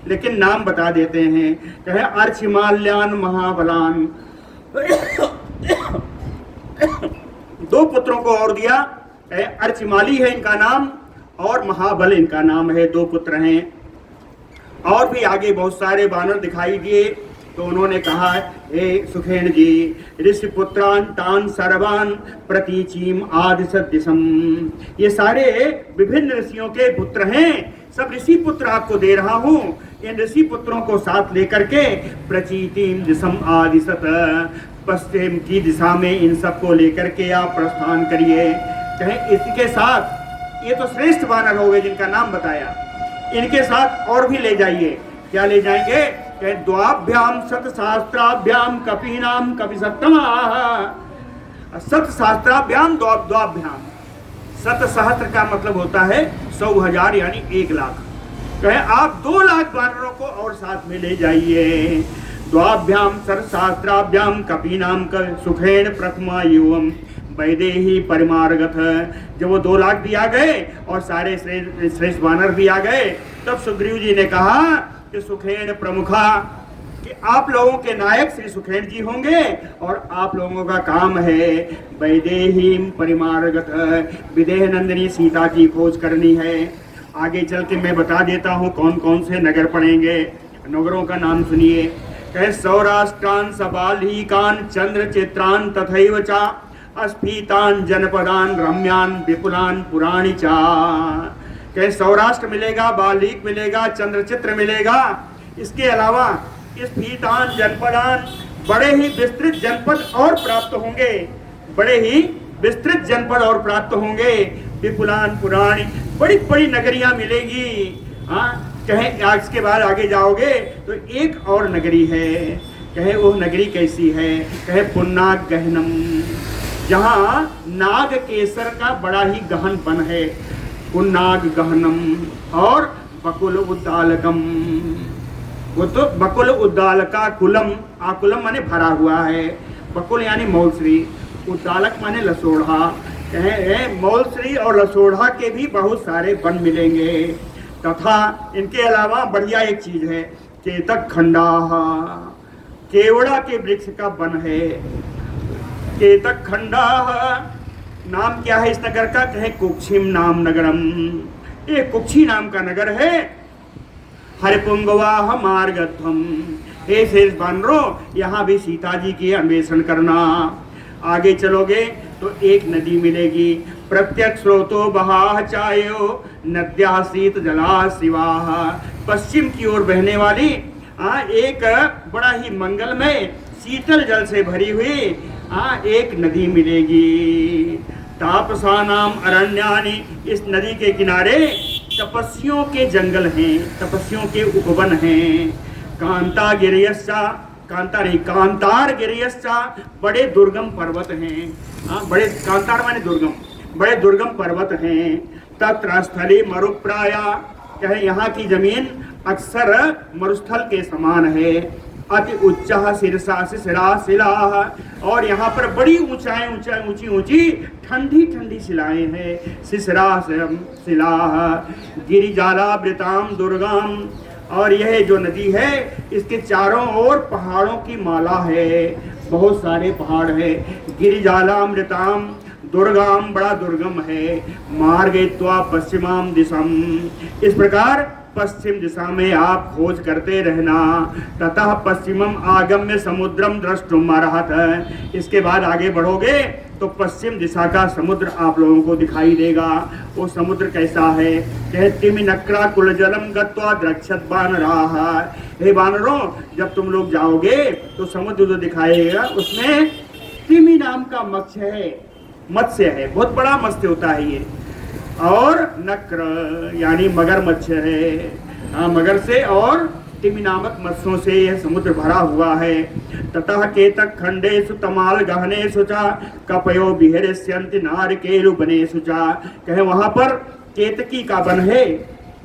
लेकिन नाम बता देते हैं। कहे अर्चिमाल्यान महाबलान, 2 पुत्रों को और दिया। अर्चिमाली है इनका नाम और महाबल इनका नाम है, 2 पुत्र हैं। और भी आगे बहुत सारे बानर दिखाई दिए। तो उन्होंने कहा, हे सुखेन जी, ऋषिपुत्रान तान सर्वान प्रतीचीम आदि सदृशम, ये सारे विभिन्न ऋषियों के पुत्र हैं, सब ऋषि पुत्र आपको दे रहा हूँ। इन ऋषि पुत्रों को साथ लेकर के प्रचीतिम दिशम आदि सत, पश्चिम की दिशा में इन सबको लेकर के आप प्रस्थान करिए। कहें इसके साथ, ये तो श्रेष्ठ वानर हो गए जिनका नाम बताया, इनके साथ और भी ले जाइए। क्या ले जाएंगे? कहे द्वाभ्याम सत शास्त्राभ्याम कपीनाम कपि सत्तमा, सत शास्त्राभ्याम द्वाभ्याम, सत सहस्त्र का मतलब होता है 100,000 यानी 1 लाख। कहे आप 2 लाख वानरों को और साथ में ले जाइए। द्वाभ्याम सत शास्त्राभ्याम कपीनाम सुखेन प्रथमा युवम वैदेही परिमार्गथ। जब वो 2 लाख भी आ गए और सारे श्रेष्ठ वानर भी आ गए, तब सुग्रीव जी ने कहा कि सुखेन प्रमुखा, कि आप लोगों के नायक श्री सुखेन जी होंगे और आप लोगों का काम है वैदेही परिमार्गथ, विदेह नंदिनी सीता की खोज करनी है। आगे चल के मैं बता देता हूँ कौन कौन से नगर पड़ेंगे। नगरों का नाम सुनिए। कहे सौराष्ट्रान सबालीकान चंद्र चित्रान तथैव चा अस्फीतान जनपदान रम्यान विपुलान पुराणी चा। कहे सौराष्ट्र मिलेगा, बालीक मिलेगा, चंद्रचित्र मिलेगा, इसके अलावा स्फीतान जनपदान, बड़े ही विस्तृत जनपद और प्राप्त होंगे, बड़े ही विस्तृत जनपद और प्राप्त होंगे। विपुलान पुराणी, बड़ी बड़ी नगरियां मिलेगी। हाँ, कहे इसके बाद आगे जाओगे तो एक और नगरी है। कहे वो नगरी कैसी है? कहे पुन्नाग गहनम, जहाँ नाग केसर का बड़ा ही गहन वन है, पुन्नाग गहनम। और बकुल उद्दालकम, वो तो बकुल उद्दालका कुलम, आकुलम माने भरा हुआ है, बकुल यानी मौलश्री, उद्दालक माने लसोढ़ा। कहे मौलश्री और लसोढ़ा के भी बहुत सारे वन मिलेंगे। तथा इनके अलावा बढ़िया एक चीज है, केतक खंडा, केवड़ा के वृक्ष का वन है। केतक खंडा नाम क्या है इस नगर का? कहे कुक्षिम नाम नगरम, ये कुक्षी नाम का नगर है। हरिपुंगवाह मार्गध्वम, हे शेष वानरों, यहाँ भी सीता जी की अन्वेषण करना। आगे चलोगे तो एक नदी मिलेगी, प्रत्यक्ष स्रोतो बहा चायो नद्या शीत जला शिवाह, पश्चिम की ओर बहने वाली एक बड़ा ही मंगलमय शीतल जल से भरी हुई एक नदी मिलेगी। तापसानाम अरण्यानि, इस नदी के किनारे तपस्वियों के जंगल हैं, तपस्वियों के उपवन हैं। कांता गिरियस्सा, कांता नहीं कांतार गिरियस्सा, बड़े दुर्गम पर्वत हैं। बड़े कांतार माने दुर्गम, बड़े दुर्गम पर्वत हैं। तत्र स्थली मरुप्राया, कहे यहाँ की जमीन अक्सर मरुस्थल के समान है। अति उच्चा सिरसा शिशिरा शिला, और यहाँ पर बड़ी ऊंची ऊंची ठंडी ठंडी शिलाएं हैं। शिशिरा शिला गिरिजालावृताम दुर्गाम, और यह जो नदी है इसके चारों ओर पहाड़ों की माला है, बहुत सारे पहाड़ है। गिरिजालामृताम दुर्गाम, बड़ा दुर्गम है। मार्गेत्वा पश्चिमाम दिशम, इस प्रकार पश्चिम दिशा में आप खोज करते रहना। ततः पश्चिमम आगम्य समुद्रम द्रष्टुम अर्हत, इसके बाद आगे बढ़ोगे तो पश्चिम दिशा का समुद्र आप लोगों को दिखाई देगा। वो समुद्र कैसा है? कहती नक्रा कुल जलम गत्वा द्रक्षत बानराह, हे बानरों, जब तुम लोग जाओगे तो समुद्र जो दिखाएगा उसमें तिमि नाम का मत्स्य है, बहुत बड़ा मत्स्य होता है ये। और नक्र यानी मगरमच्छ है, मगर से और तिमि नामक मत्स्यों से यह समुद्र भरा हुआ है। ततः केतक खंडेषु तमाल गहनेषु च कपयो विहरस्यन्ति नारिकेलु बनेषु च, कहे वहां पर केतकी का वन है,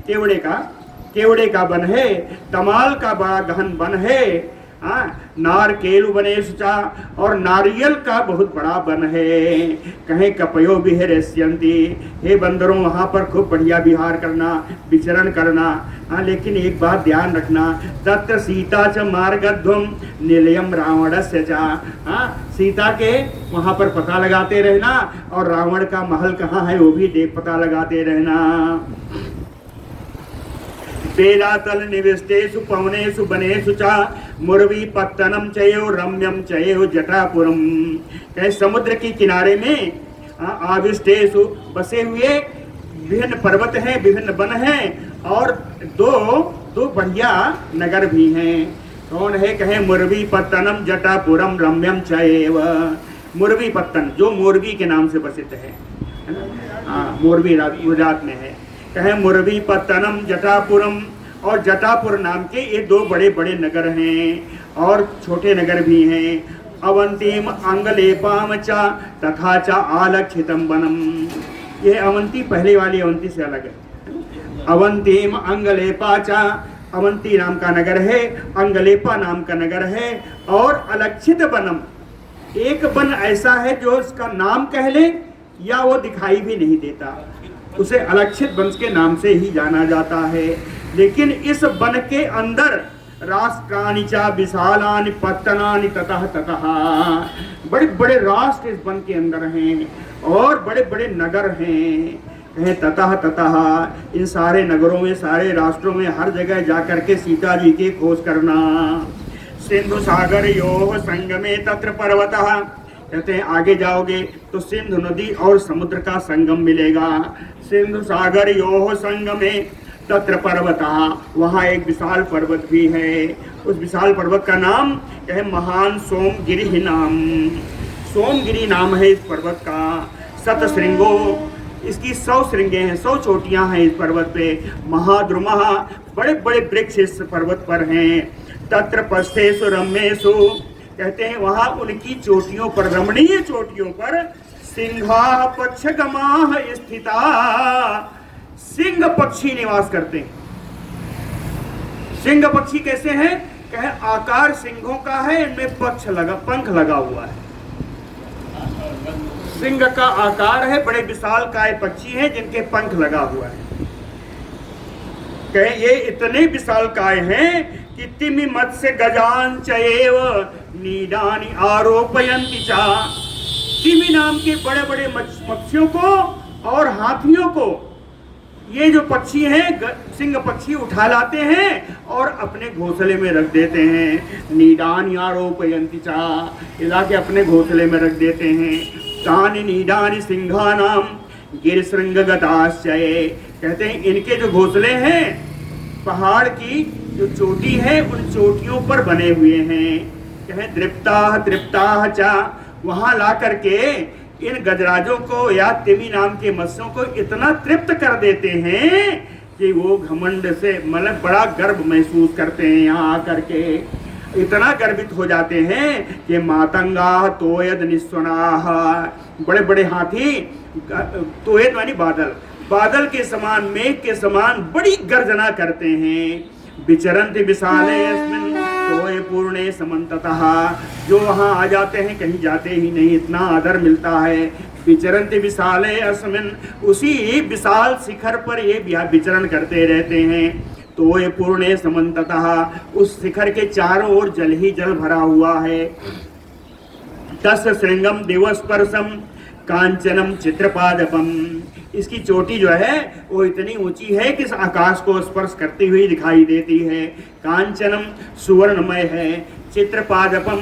केवड़े का वन है, तमाल का बड़ा गहन वन है, नारकेलु बनेषु च, और नारियल का बहुत बड़ा वन है। कहे कपयो विहरस्यन्ति, हे बंदरों वहाँ पर खूब बढ़िया विहार करना, विचरण करना। लेकिन एक बात ध्यान रखना, तत्र सीता च मार्गध्वम निलयम रावणस्य च, सीता के वहाँ पर पता लगाते रहना, और रावण का महल कहाँ है वो भी पता लगाते रहना। बेलातल निविष्टेषु पवनेषु वनेषु च मुरवी पत्तनम चयो रम्यम चयो जटापुरम। कहे समुद्र के किनारे में आविष्टेषु बसे हुए विभिन्न पर्वत हैं, विभिन्न वन हैं, और दो बढ़िया नगर भी हैं। कौन है? कहे मुरवी पत्तनम जटापुरम रम्यम चैव। मुरवी पत्तन जो मोरवी के नाम से प्रसिद्ध है ना, मोरवी गुजरात में है। कहे मुरवी पत्तनम जटापुरम, और जटापुर नाम के ये दो बड़े बड़े नगर हैं और छोटे नगर भी हैं। अवंतीम अंगलेपाम च तथा च आलक्षितम वनम। ये अवंती पहले वाली अवंती से अलग है। अवंतीम अंगलेपा च, अवंती नाम का नगर है, अंगलेपा नाम का नगर है, और अलक्षित वनम, एक वन ऐसा है जो उसका नाम कह ले या वो दिखाई भी नहीं देता, उसे अलक्षित वन के नाम से ही जाना जाता है। लेकिन इस वन के अंदर राष्ट्रानि च विशालानि पत्तनानि ततः ततः, बड़े बड़े राष्ट्र इस वन के अंदर हैं और बड़े बड़े नगर हैं। कहें ततः ततः, इन सारे नगरों में, सारे राष्ट्रों में हर जगह जाकर के सीता जी की खोज करना। सिंधु सागर योः संगमे तत्र पर्वतः, कहते हैं आगे जाओगे तो सिंधु नदी और समुद्र का संगम मिलेगा। सिंधु सागर योः संगमे तत्र पर्वतः, वहाँ एक विशाल पर्वत भी है। उस विशाल पर्वत का नाम कहे महान सोमगिरि नाम, सोमगिरि नाम है इस पर्वत का। सतश्रृंगो, इसकी 100 श्रृंगे हैं, 100 चोटियां हैं इस पर्वत पे। महाद्रुमः, बड़े बड़े वृक्ष इस पर्वत पर हैं। तत्र पस्थेषु रम्येषु, कहते हैं वहाँ उनकी चोटियों पर, रमणीय चोटियों पर सिंहाः पक्षगमाः स्थिता, सिंह पक्षी निवास करते हैं। सिंह पक्षी कैसे हैं? कहे आकार सिंहों का है, इनमें पंख लगा हुआ है। सिंह का आकार है, बड़े विशाल काय पक्षी हैं जिनके पंख लगा हुआ है। कहे ये इतने विशाल काय हैं कि तिमि मत्स्य गजान चैव नीडानि आरोपयन्ति चा। तिमि नाम के बड़े बड़े पक्षियों को और हाथियों को ये जो पक्षी हैं, सिंह पक्षी उठा लाते हैं और अपने घोंसले में रख देते हैं। नीडानि आरोपयन्ति चा, इलाके अपने घोंसले में रख देते हैं। तानि नीडानि सिंहानाम गिरिशृंगगताश्चये, कहते हैं इनके जो घोंसले हैं पहाड़ की जो चोटी है उन चोटियों पर बने हुए हैं। कहें तृप्ताः तृप्ताः चा, वहां ला करके इन गजराजों को या तिमि नाम के मत्स्यों को इतना तृप्त कर देते हैं कि वो घमंड से, मतलब बड़ा गर्व महसूस करते हैं। यहाँ आकर के इतना गर्वित हो जाते हैं कि मातंगा तोयद निस्वनाः, बड़े बड़े हाथी, तोयद मानी बादल, बादल के समान, मेघ के समान बड़ी गर्जना करते हैं। विचरन्ति विशाले अस्मिन् तोय पूर्णे समन्ततः, जो वहाँ आ जाते हैं कहीं जाते ही नहीं, इतना आदर मिलता है। विचरन्ति विशाले अस्मिन्, उसी विशाल शिखर पर ये विचरण करते रहते हैं। तोय पूर्णे समन्ततः, उस शिखर के चारों ओर जल ही जल भरा हुआ है। तस्य श्रृंगम दिवस्पर्शम कांचनम चित्रपादपम, इसकी चोटी जो है वो इतनी ऊंची है कि इस आकाश को स्पर्श करती हुई दिखाई देती है। कांचनम सुवर्णमय है। चित्रपादपम,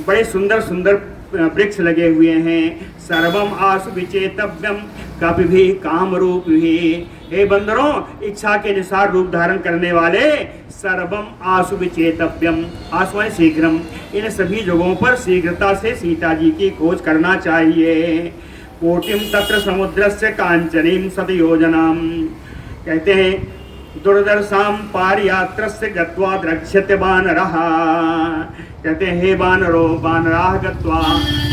बड़े सुंदर सुंदर वृक्ष लगे हुए हैं। सर्वम आसु विचेतव्यम कपिभी कामरूप भी, हे बंदरों, इच्छा के अनुसार रूप धारण करने वाले, सर्वम आसु विचेतव्यम, आसु है शीघ्रम, इन सभी जगहों पर शीघ्रता से सीता जी की खोज करना चाहिए। कोटिम तत्र समुद्रस्य कांचनीम सतयोजनाम, कहते हैं दुर्दर्शाम पारयात्रस्य गत्वा द्रक्ष्यते वानरः, कहते हैं हे वानरो, वानराः गत्वा,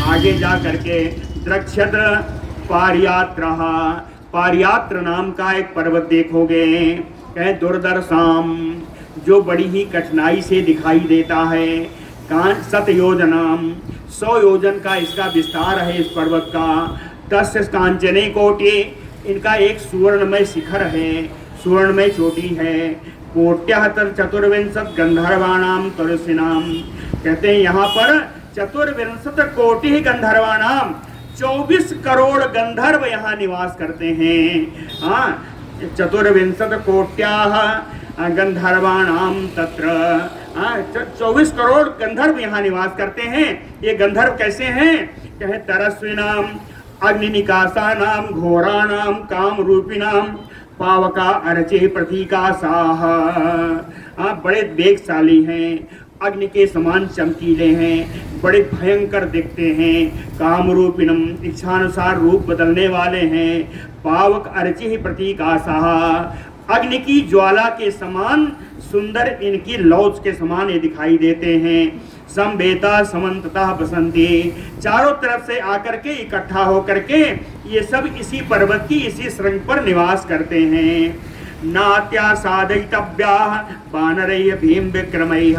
आगे जा करके, द्रक्ष्यत पारयात्रः, पारयात्र नाम का एक पर्वत देखोगे। कहे दुर्दर्शाम, जो बड़ी ही कठिनाई से दिखाई देता है। सतयोजनाम, 100 योजन का इसका विस्तार है इस पर्वत का। तस्य कांचने कोटि, इनका एक सुवर्णमय शिखर है, सुवर्णमय चोटी है। कोट्यः चतुर्विंशत गंधर्वाणाम तरुषिणाम, कहते हैं यहाँ पर चतुर्विंशत कोटि गंधर्वाणाम, 24 करोड़ गंधर्व यहाँ निवास करते हैं। हाँ, चतुर्विंशत कोट्याः गंधर्वाणाम तत्र 24 करोड़ गंधर्व यहाँ निवास करते हैं। ये गंधर्व कैसे हैं? कहे तरस्विनाम अग्निनिकासानाम घोराणाम काम रूपिणाम पावका अर्चे प्रतीकासाह। बड़े वेगशाली हैं, अग्नि के समान चमकीले हैं, बड़े भयंकर दिखते हैं, कामरूपिणम इच्छानुसार रूप बदलने वाले हैं, पावक अर्चि प्रतीकासाह अग्नि की ज्वाला के समान सुंदर, इनकी लौच के समान ये दिखाई देते हैं। समवेता समन्ततः बसंती, चारों तरफ से आकर के इकट्ठा होकर के ये सब इसी पर्वत की इसी श्रृंग पर निवास करते हैं। नात्या साधयितव्या बानरैः भीम विक्रमैः,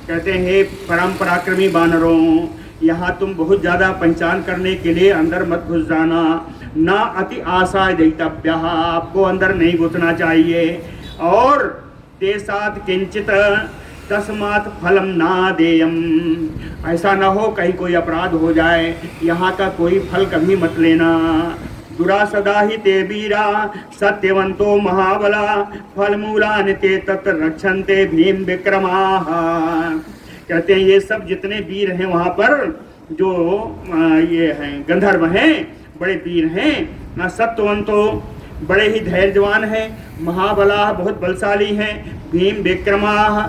कहते हैं परम पराक्रमी बानरों, यहाँ तुम बहुत ज़्यादा पहचान करने के लिए अंदर मत घुस जाना। ना अति आसादयितव्या, आपको अंदर नहीं घुसना चाहिए। और तेसात् किंचित तस्मात् फलम ना देयम, ऐसा ना हो कहीं कोई अपराध हो जाए, यहाँ का कोई फल कभी मत लेना। दुरासदा ही ते वीरा सत्यवंतो महाबला फलमूलानि ते तत्र रक्षन्ते भीम विक्रमाः। कहते हैं ये सब जितने वीर हैं वहाँ पर जो ये हैं गंधर्व हैं, बड़े वीर हैं, सत्यवंतो बड़े ही धैर्यवान हैं, महाबला बहुत बलशाली हैं, भीम विक्रमाः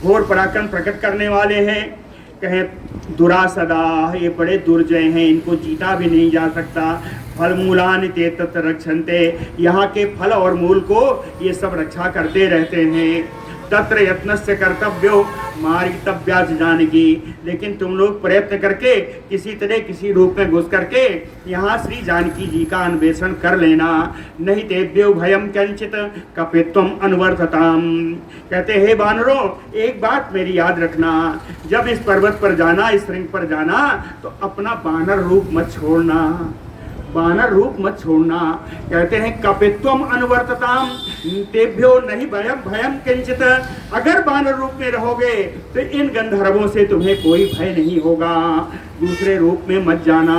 घोर पराक्रम प्रकट करने वाले हैं। कहे दुरासदा, ये बड़े दुर्जय हैं, इनको जीता भी नहीं जा सकता। फल मूलानि ते तत्र रक्षन्ते, यहाँ के फल और मूल को ये सब रक्षा करते रहते हैं। तत्र यत्नस्य कर्तव्यो मार्गितव्या जानकी, लेकिन तुम लोग प्रयत्न करके किसी तरह किसी रूप में घुस करके यहाँ श्री जानकी जी का अन्वेषण कर लेना। नहीं तेभ्यो भयम कंचित कपित्वम अनुवर्तताम। कहते हैं बानरों, एक बात मेरी याद रखना, जब इस पर्वत पर जाना, इस श्रृंग पर जाना, तो अपना बानर रूप मत छोड़ना, बानर रूप मत छोड़ना। कहते हैं कपित्वम अनुवर्तताम तेभ्यो नहीं भयम भयम किंचित, अगर बानर रूप में रहोगे तो इन गंधर्वों से तुम्हें कोई भय नहीं होगा, दूसरे रूप में मत जाना।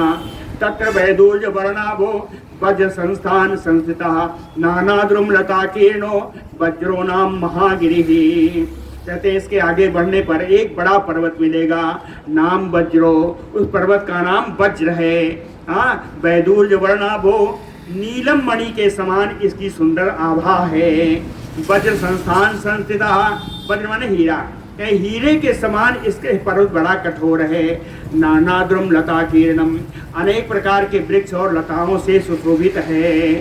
तत्र वैदूर्य वर्णाभो वज्र संस्थान संस्थिता नानाद्रुम लता कीर्णो वज्रो नाम महागिरि। कहते हैं इसके आगे बढ़ने पर एक बड़ा पर्वत मिलेगा, नाम वज्रो, उस पर्वत का नाम वज्र है। वैदूर्य वर्णाभो, नीलम मणि के समान इसकी सुंदर आभा है। वज्र संस्थान संस्थिता, वज्र माने हीरा, हीरे के समान इसके पर्वत बड़ा कठोर है। नानाद्रुम लता कीर्णम, अनेक प्रकार के वृक्ष और लताओं से सुशोभित है।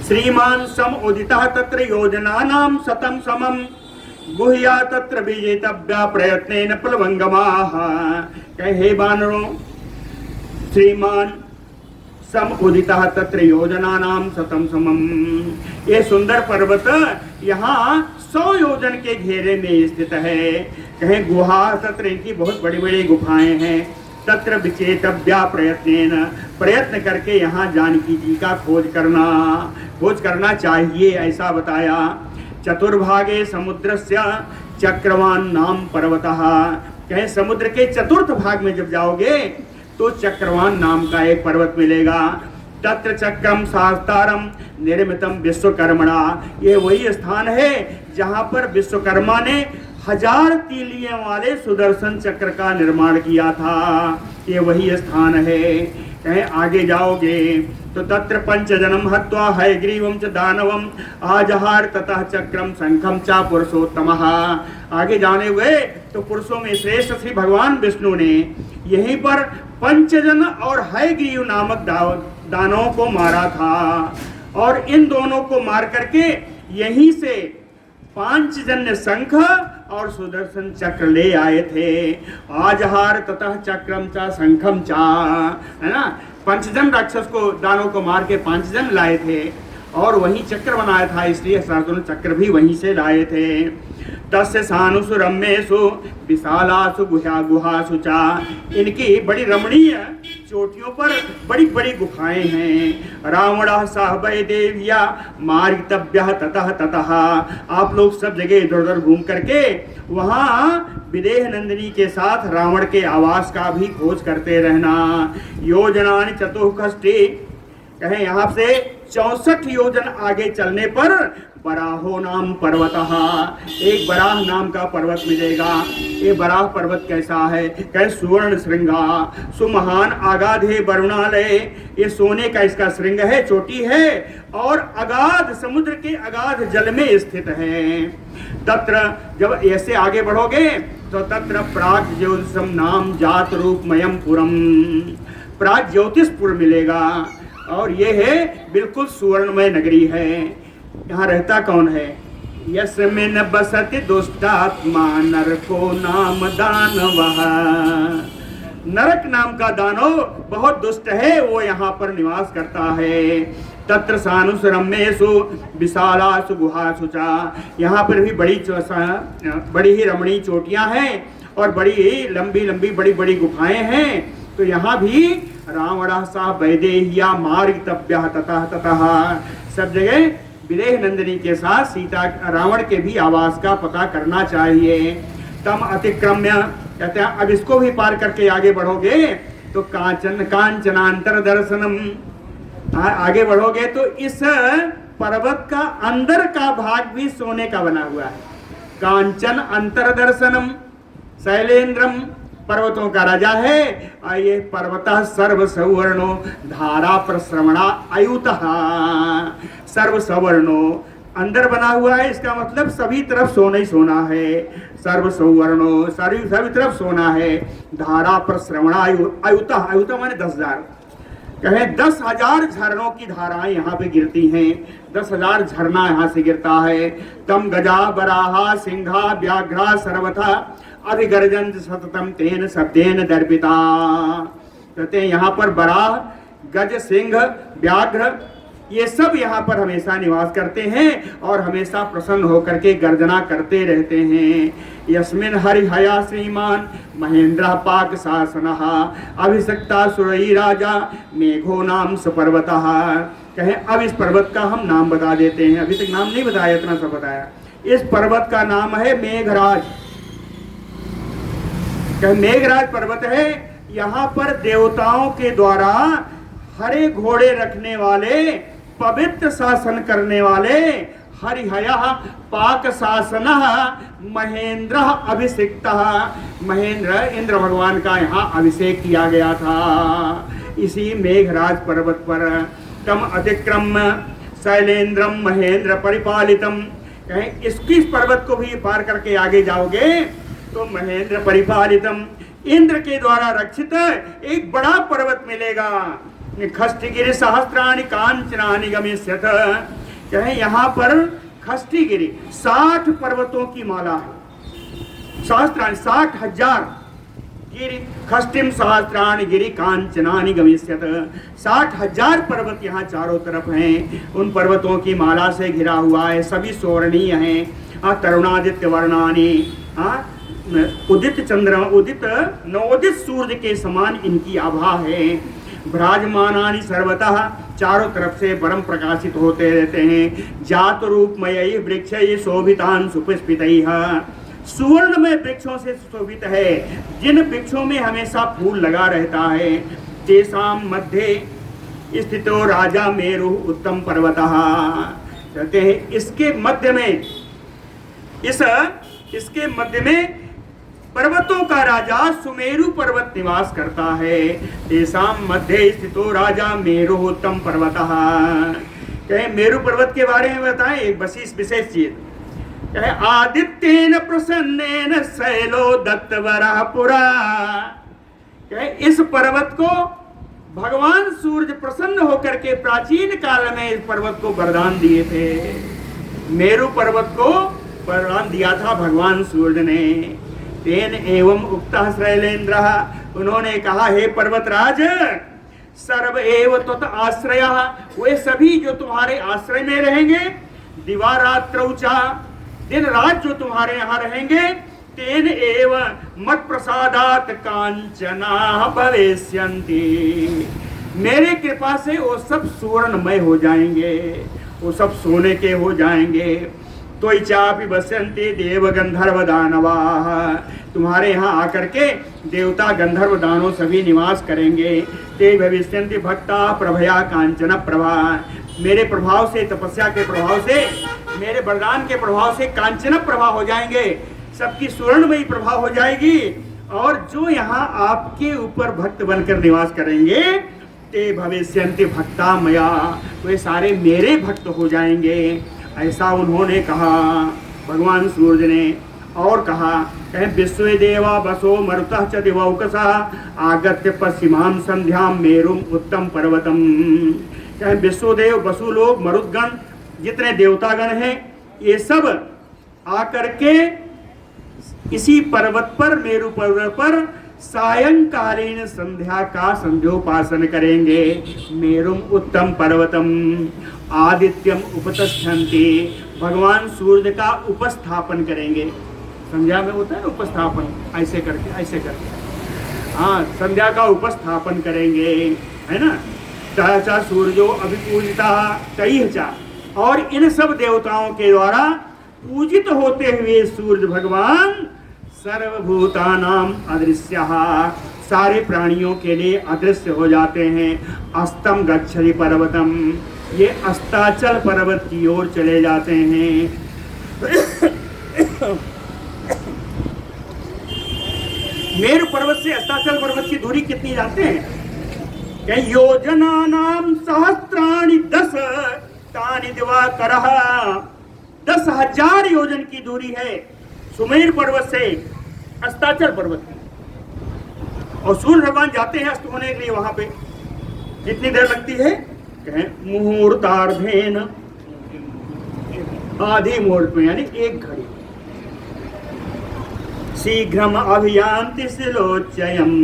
श्रीमान सम उदिता तत्र योजनानां शतं समम गुह्या तत्र विजेतव्या प्रयत्नेन प्लवंगमाः। कहे बानरों, श्रीमान सम उदिता तत्र योजनानां शतं समम, ये सुंदर पर्वत यहाँ 100 योजन के घेरे में स्थित है। कहे गुहा, तत्र इनकी बहुत बड़ी बड़ी गुफाएं हैं। तत्र विचेतव्या प्रयत्नेन, प्रयत्न करके यहाँ जानकी जी का खोज करना चाहिए, ऐसा बताया। चतुर्भागे समुद्रस्य चक्रवान नाम पर्वतः, कहे समुद्र के चतुर्थ भाग में जब जाओगे तो चक्रवान नाम का एक पर्वत मिलेगा। तत्र चक्रम शास्तारम निर्मितम विश्वकर्मणा, ये वही स्थान है जहाँ पर विश्वकर्मा ने 1000 तीलियों वाले सुदर्शन चक्र का निर्माण किया था, ये वही स्थान है। कहीं आगे जाओगे तो तत्र पंचजनम हत्वा हयग्रीवम च दानवम आजहार ततः चक्रम शंखम चा पुरुषोत्तमः। आगे जाने हुए तो पुरुषों में श्रेष्ठ श्री भगवान विष्णु ने यहीं पर पंचजन और हयग्रीव नामक दानवों को मारा था, और इन दोनों को मार करके यहीं से पांचजन्य शंख और सुदर्शन चक्र ले आए थे। आजहार ततः चक्रम चा शंखम चा, है ना, पंचजन राक्षस को दानों को मार के पांचजन लाए थे और वहीं चक्र बनाया था, इसलिए दोनों चक्र भी वहीं से लाए थे। तस्य सानुसु रम्येषु विशालासु गुहासु चा, इनकी बड़ी रमणीय चोटियों पर बड़ी बड़ी गुफाएं हैं। रावणः सह वै देव्या मार्गितव्यः ततः ततः, आप लोग सब जगह इधर उधर घूम करके वहाँ विदेह नंदिनी के साथ रावण के आवास का भी खोज करते रहना। योजनानि चतुष्षष्टि, कहें यहाँ से 64 योजन आगे चलने पर बराहो नाम पर्वतः, एक बराह नाम का पर्वत मिलेगा। ये बराह पर्वत कैसा है? कहे सुवर्ण श्रृंगा सुमहान आगाधे वरुणालय, ये सोने का इसका श्रृंग है, चोटी है और अगाध समुद्र के अगाध जल में स्थित है। तत्र जब ऐसे आगे बढ़ोगे तो तत्र प्राग ज्योतिषम नाम जात रूपमयम पुरम, प्राग ज्योतिषपुर मिलेगा और ये है बिल्कुल सुवर्णमय नगरी है। यहाँ रहता कौन है? यस्मिन् बसति दुष्टात्मा नरको नाम दानवः, नरक नाम का दानव बहुत दुष्ट है, वो यहाँ पर निवास करता है। तत्र सानुस रम्येषु विशालासु गुहासु च, यहाँ पर भी बड़ी ही रमणीय चोटियाँ हैं और बड़ी लंबी लंबी बड़ी बड़ी गुफाएं हैं। तो यहाँ भी रावण सा वैदेह्या मार्गितव्यः ततः ततः, सब जगह विदेह नंदिनी के साथ सीता रावण के भी आवास का पता करना चाहिए। तम अतिक्रम्य, कहते हैं अब इसको भी पार करके आगे बढ़ोगे तो कांचनांतर दर्शनम, आगे बढ़ोगे तो इस पर्वत का अंदर का भाग भी सोने का बना हुआ है। कांचन अंतर दर्शनम शैलेंद्रम, पर्वतों का राजा है। ये पर्वतः सर्व सवर्णो धारा प्रश्रवणा अयुतः, सर्व सवर्णो अंदर बना हुआ है, इसका मतलब सभी तरफ सोना ही सोना है। सर्व सवर्णो सभी तरफ सोना है। धारा प्रश्रवणा अयुतः, अयुतः माने 10,000, कहे 10,000 झरनों की धाराएं यहाँ पे गिरती हैं। 10,000 झरना यहाँ से गिरता है। तम गजा बराहा सिंहा व्याघ्रा सर्वथा अभिगर्जन सततम तेन शब्देन दर्पिता, कहते हैं यहाँ पर बराह गज सिंह व्याघ्र ये सब यहाँ पर हमेशा निवास करते हैं और हमेशा प्रसन्न होकर के गर्जना करते रहते हैं। यस्मिन हरिहया श्रीमान महेंद्र पाक शासनः अभिषक्ता सुरई राजा मेघो नाम सुपर्वतः, कहें अब इस पर्वत का हम नाम बता देते हैं, अभी तक नाम नहीं बताया, इतना सब बताया। इस पर्वत का नाम है मेघराज, मेघराज पर्वत है। यहाँ पर देवताओं के द्वारा हरे घोड़े रखने वाले, पवित्र शासन करने वाले, हरिहया पाक शासन महेंद्र अभिषिक्त, महेंद्र इंद्र भगवान का यहाँ अभिषेक किया गया था इसी मेघराज पर्वत पर। तम अतिक्रम्य शैलेंद्रम महेंद्र परिपालितम, कहें इसकी पर्वत को भी पार करके आगे जाओगे तो महेंद्र परिपालितम, इंद्र के द्वारा रक्षित एक बड़ा पर्वत मिलेगा। खष्टिगिरि सहस्राणि कांचनानि गमिष्यथ, कहें यहाँ पर खष्टिगिरि 60 पर्वतों की माला है। सहस्राणि 60,000 गिरि, खष्टिम सहस्राणि गिरि कांचनानि गमिष्यथ, 60,000 पर्वत यहाँ चारों तरफ हैं। उन पर्वतों की माला से घिरा हुआ है, सभी स्वर्णीय हैं। तरुणादित्य वर्णानि, उदित चंद्रमा, उदित नवोदित सूर्य के समान इनकी आभा है। विराजमानानि सर्वतः, चारों तरफ से परम प्रकाशित होते रहते हैं। जात रूपमय वृक्ष शोभितान सुपुष्पितैः, सुवर्णमय वृक्षों से सुशोभित है, जिन वृक्षों में हमेशा फूल लगा रहता है। तेषां मध्ये स्थितो राजा मेरु उत्तम पर्वतः, कहते हैं इसके मध्य में, इसके मध्य में पर्वतों का राजा सुमेरु पर्वत निवास करता है। तेषां मध्ये स्थितो राजा मेरु उत्तम पर्वतः, कहे मेरु पर्वत के बारे में बताएं एक विशेष चीज। कहे आदित्येन प्रसन्नेन शैलो दत्तवरः पुरा, कहे इस पर्वत को भगवान सूर्य प्रसन्न होकर के प्राचीन काल में इस पर्वत को वरदान दिए थे। मेरु पर्वत को वरदान दिया था भगवान सूर्य ने। तेन एवं उक्तः शैलेंद्रः, उन्होंने कहा हे पर्वतराज, सर्व एव त्वत् आश्रयः, वे सभी जो तुम्हारे आश्रय में रहेंगे, दिवारात्रौ च, दिन रात जो तुम्हारे यहाँ रहेंगे, तेन एव मत प्रसादात कांचना भविष्यन्ति, मेरे कृपा से वो सब सुवर्णमय हो जाएंगे, वो सब सोने के हो जाएंगे। तो चापि बस्यन्ति देव गंधर्व दानवाः, तुम्हारे यहाँ आकर के देवता गंधर्व दानव सभी निवास करेंगे। ते भविष्यन्ति भक्ता प्रभया कांचन प्रभा, मेरे प्रभाव से, तपस्या के प्रभाव से, मेरे वरदान के प्रभाव से कांचन प्रभा हो जाएंगे, सबकी स्वर्णमयी प्रभा हो जाएगी। और जो यहाँ आपके ऊपर भक्त बनकर निवास करेंगे, ते भविष्यन्ति भक्ता मया, वे सारे मेरे भक्त हो जाएंगे। ऐसा उन्होंने कहा भगवान सूर्य ने। और कहा, कहे विश्व देवा बसो मरुतः च दिवौकसा आगत्य पश्चिमाम संध्याम मेरुम उत्तम पर्वतम। कहे विश्वदेव, बसु लोग, मरुदगण, जितने देवतागण हैं, ये सब आकर के इसी पर्वत पर, मेरु पर्वत पर सायंकालीन संध्या का संध्योपासन करेंगे। मेरुम उत्तम पर्वतम आदित्यम उपतिष्ठन्ति, भगवान सूर्य का उपस्थापन करेंगे। संध्या में होता है ना उपस्थापन, ऐसे करके हाँ, संध्या का उपस्थापन करेंगे, है ना। चा सूर्यो अभिपूजिता तैः चा, और इन सब देवताओं के द्वारा पूजित होते हुए सूर्य भगवान सर्वभूतानाम अदृश्यः, सारे प्राणियों के लिए अदृश्य हो जाते हैं। अस्तम गच्छति पर्वतम, ये अस्ताचल पर्वत की ओर चले जाते हैं। मेरु पर्वत से अस्ताचल पर्वत की दूरी कितनी जानते हैं? योजना नाम सहस्त्राणि 10 तानि दिवाकरः, 10,000 योजन की दूरी है सुमेर पर्वत से अस्ताचल पर्वत की। और सूर्य भगवान जाते हैं अस्त होने के लिए वहां पे। कितनी देर लगती है? कहें मुहूर्तार्धेन, आधी मुहूर्त में, यानी 1 घड़ी। शीघ्रम अभियान्ति शिलोच्चयम्,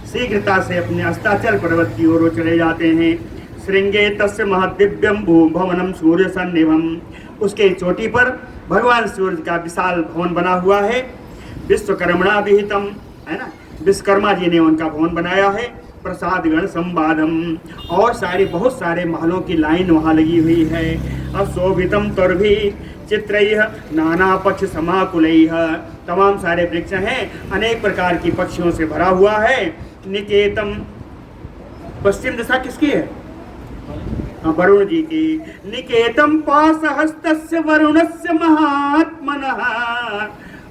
शीघ्रता से अपने अस्ताचल पर्वत की ओर चले जाते हैं। श्रृंगे तस्य महदिव्यम भुवनम सूर्य सन्निभम, उसके चोटी पर भगवान सूर्य का विशाल भवन बना हुआ है। विश्वकर्मणा विहितम, है ना, विश्वकर्मा जी ने उनका भवन बनाया है। प्रसाद गण संवादम, और सारे बहुत सारे महलों की लाइन वहाँ लगी हुई है। अशोभितम तुर्भी चित्रैः नाना पक्ष समाकुलैः, तमाम सारे वृक्ष हैं, अनेक प्रकार की पक्षियों से भरा हुआ है। निकेतम, पश्चिम दिशा किसकी है? वरुण जी की। निकेतम पाशहस्तस्य वरुणस्य महात्मनः,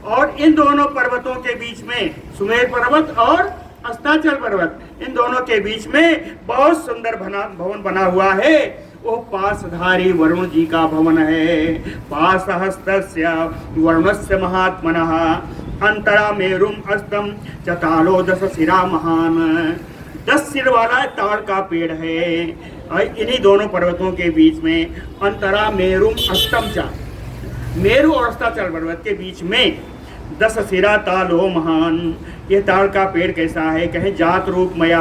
और इन दोनों पर्वतों के बीच में, सुमेर पर्वत और अस्ताचल पर्वत, इन दोनों के बीच में बहुत सुंदर भवन बना हुआ है। वो पासधारी वरुण जी का भवन है। पाशहस्तस्य वरुणस्य महात्मनः अंतरा मेरुम अस्तम चतालो 10 शिरा महान, 10 सिर वाला ताड़ का पेड़ है। और इन्हीं दोनों पर्वतों के बीच में अंतरा मेरुम अस्तम चा, मेरु और अस्ताचल पर्वत के बीच में 10 सिरा तालो महान। ये ताड़ का पेड़ कैसा है? कहे जात रूपमय,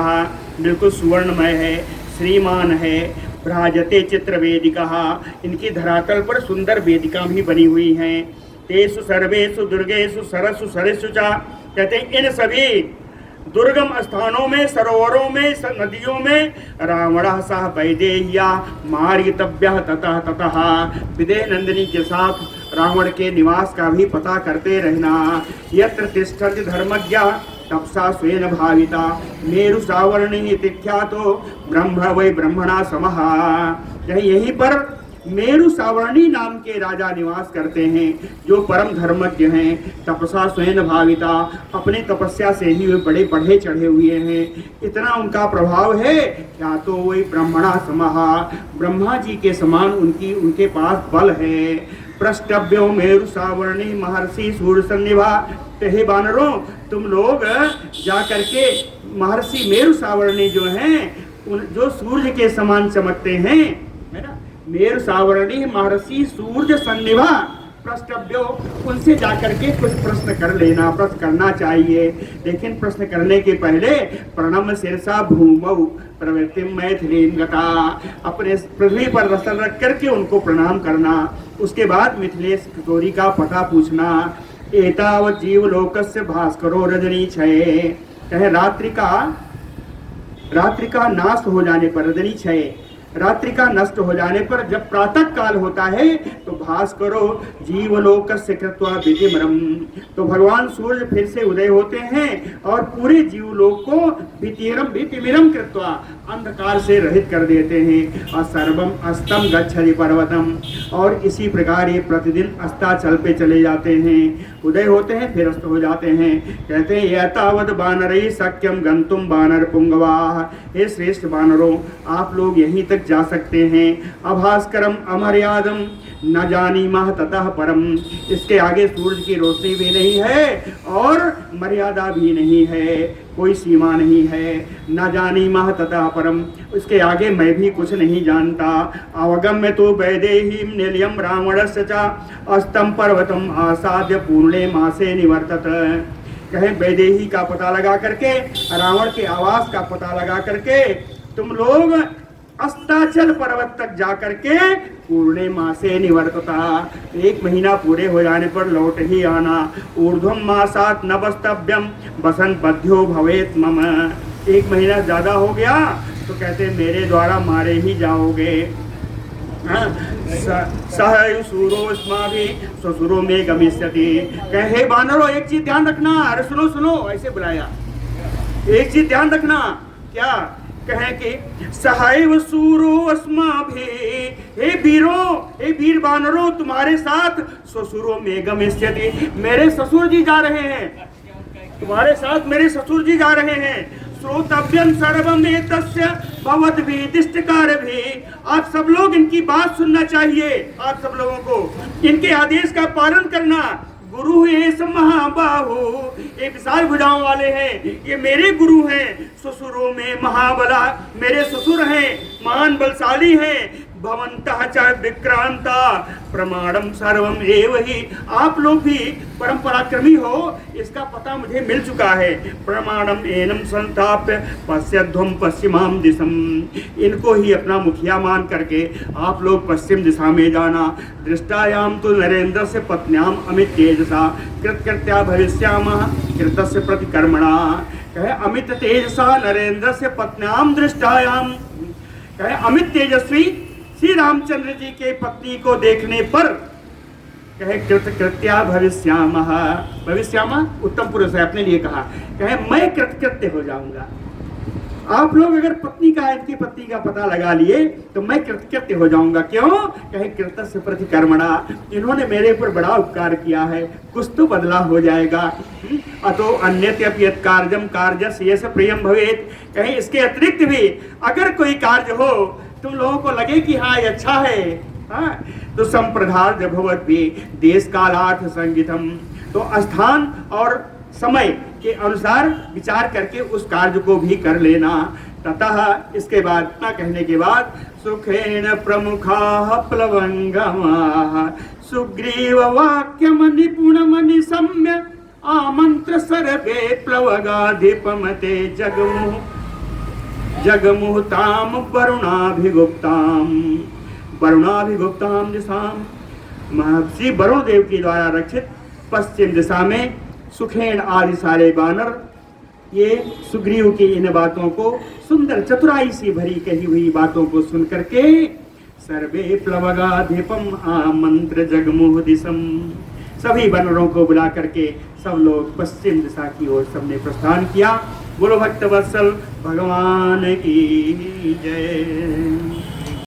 बिल्कुल सुवर्णमय है, श्रीमान है। भ्राजते चित्र वेदिका, इनकी धरातल पर सुंदर वेदिका भी बनी हुई हैं। तेषु सर्वेषु दुर्गेषु सरसु सरिषु चा, कहते हैं इन सभी दुर्गम स्थानों में, सरोवरों में, नदियों में रावण सह वैदेह्या मार्गितव्य ततः ततः, विदेह नंदिनी के साथ रावण के निवास का भी पता करते रहना। यत्र तिष्ठति धर्मज्ञ तपसा स्वेन भाविता, मेरु सावर्णी तिख्यातो ब्रह्म वै ब्रह्मणा समः, यहीं पर मेरु सावर्णी नाम के राजा निवास करते हैं, जो परम धर्मज्ञ हैं। तपसा स्वयं भाविता, अपनी तपस्या से ही वे बड़े बढ़े चढ़े हुए हैं। इतना उनका प्रभाव है, क्या तो वही ब्रह्मणा समः, ब्रह्मा जी के समान उनके पास बल है। प्रष्टभ्यो मेरु सावर्णी महर्षि सूर्य सन्निभा, हे बानरों, तुम लोग जा करके महर्षि मेरु सावर्णी जो हैं, जो सूर्य के समान चमकते हैं, है ना, मेरु सावर्णी महर्षि सूर्य सन्निभा प्रष्टभ्यो, उनसे जाकर के कुछ प्रश्न कर लेना, प्रश्न करना चाहिए। लेकिन प्रश्न करने के पहले प्रणम शीर्षा भूमौ प्रवृत्ति मैथिलीं गता, अपने पृथ्वी पर रसल रख करके उनको प्रणाम करना। उसके बाद मिथिलेश किशोरी का पता पूछना। एतावत् जीवलोकस्य भास्करो रजनी क्षये, कहे रात्रि का नाश हो जाने पर, रजनी क्षय, रात्रि का नष्ट हो जाने पर जब प्रातः काल होता है तो भास करो जीवलोकस्य कृत्वा वितिमरम, तो भगवान सूर्य फिर से उदय होते हैं और पूरे जीवलोक को वितिमिरम कृत्वा अंधकार से रहित कर देते हैं। और सर्वम अस्तम गच्छति पर्वतम, और इसी प्रकार ये प्रतिदिन अस्ताचल पे चले जाते हैं, उदय होते हैं फिर अस्त हो जाते हैं। कहते हैं यतावद बानरई सक्यम गंतुम बानर पुंगवाह, हे श्रेष्ठ बानरों आप लोग यहीं तक जा सकते हैं। अभास्करम अमर्यादम न जानीमः ततः परम, इसके आगे सूरज की रोशनी भी नहीं है और मर्यादा भी नहीं है, कोई सीमा नहीं है। न जानीमः ततः परम, इसके आगे मैं भी कुछ नहीं जानता। अवगम्य तो वैदेही निलयम रावणस्य च अस्तम पर्वतम आसाद्य पूर्णे मासे निवर्तत, कहे वैदेही का पता लगा करके, रावण के आवास का पता लगा करके तुम लोग अस्ताचल पर्वत तक जाकर के पूर्णिमा से निवर्तता, 1 महीना पूरे हो जाने पर लौट ही आना। ऊर्ध्वम मासात न वस्तव्यम वसन बध्यो भवेत मम, 1 महीना ज्यादा हो गया तो कहते मेरे द्वारा मारे ही जाओगे। सहसूरो भी ससुरो में गमिष्यति, कहे बानरों एक चीज ध्यान रखना, अरे सुनो सुनो, ऐसे बुलाया, एक चीज ध्यान रखना, क्या कहे कि सहायव सूरो अस्माभि, हे वीरों, हे वीर बानरों तुम्हारे साथ ससुरो में गमिष्यति, मेरे ससुर जी जा रहे हैं, तुम्हारे साथ मेरे ससुर जी जा रहे हैं। श्रोतव्यम सर्वमेतस्य भवद्भिदिष्टकार भी, आप सब लोग इनकी बात सुनना चाहिए, आप सब लोगों को इनके आदेश का पालन करना। गुरु है महाबाहु, ये विशाल भुजाओं वाले हैं, ये मेरे गुरु हैं। ससुरों में महाबला, मेरे ससुर हैं, महान बलशाली हैं। भवन्तः च विक्रांता प्रमाणम सर्वम एव ही, आप लोग भी परम पराक्रमी हो इसका पता मुझे मिल चुका है। प्रमाणम एनम संस्थाप्य पश्यध्वम पश्चिमाम दिशम, इनको ही अपना मुखिया मान करके आप लोग पश्चिम दिशा में जाना। दृष्टायाम तो नरेंद्र से पत्न्याम अमित तेजसा कृतकृत्या भविष्यामः कृतस्य प्रतिकर्मणा, कहे अमित तेजसा नरेंद्र से पत्न्याम दृष्टायाम, कहे अमित तेजस्वी श्री रामचंद्र जी के पत्नी को देखने पर कहे कृतकृत्या भविष्यामः, भविष्यामः उत्तम पुरुष है, अपने लिए कहा, कहे मैं कृतकृत्य हो जाऊंगा। आप लोग अगर पत्नी का, इनकी पत्नी का पता लगा लिए तो मैं कृतकृत्य हो जाऊंगा। क्यों? कहे कृतस्य प्रतिकर्मणा, इन्होंने मेरे ऊपर बड़ा उपकार किया है, कुछ तो बदला हो जाएगा। अतो अन्यत्यपि कार्यम कार्यस्य यस्य प्रियम भवेत्, कहे इसके अतिरिक्त भी अगर कोई कार्य हो तुम लोगों को लगे कि हाँ ये अच्छा है, हाँ, तो संप्रधार्य भवत भी देश कालार्थ संगीतम, तो स्थान और समय के अनुसार विचार करके उस कार्य को भी कर लेना। ततः इसके बाद इतना कहने के बाद सुखेन प्रमुखा प्लवंगमा सुग्रीव वाक्यम निपुणम निशम्य आमंत्र सर्वे प्लवगाधिपमते जगमुह जगमुहताम वरुणाभिगुप्ताम दिशाम, महर्षि वरुण देव के द्वारा रक्षित पश्चिम दिशा में सुखेन आदि सारे बानर ये सुग्रीव की इन बातों को, सुंदर चतुराई से भरी कही हुई बातों को सुन करके सर्वे प्लवगाधिपम आमंत्र जगमुह दिशम, सभी वानरों को बुला करके सब लोग पश्चिम दिशा की ओर सबने प्रस्थान किया। बोलो भक्तवत्सल भगवान की जय।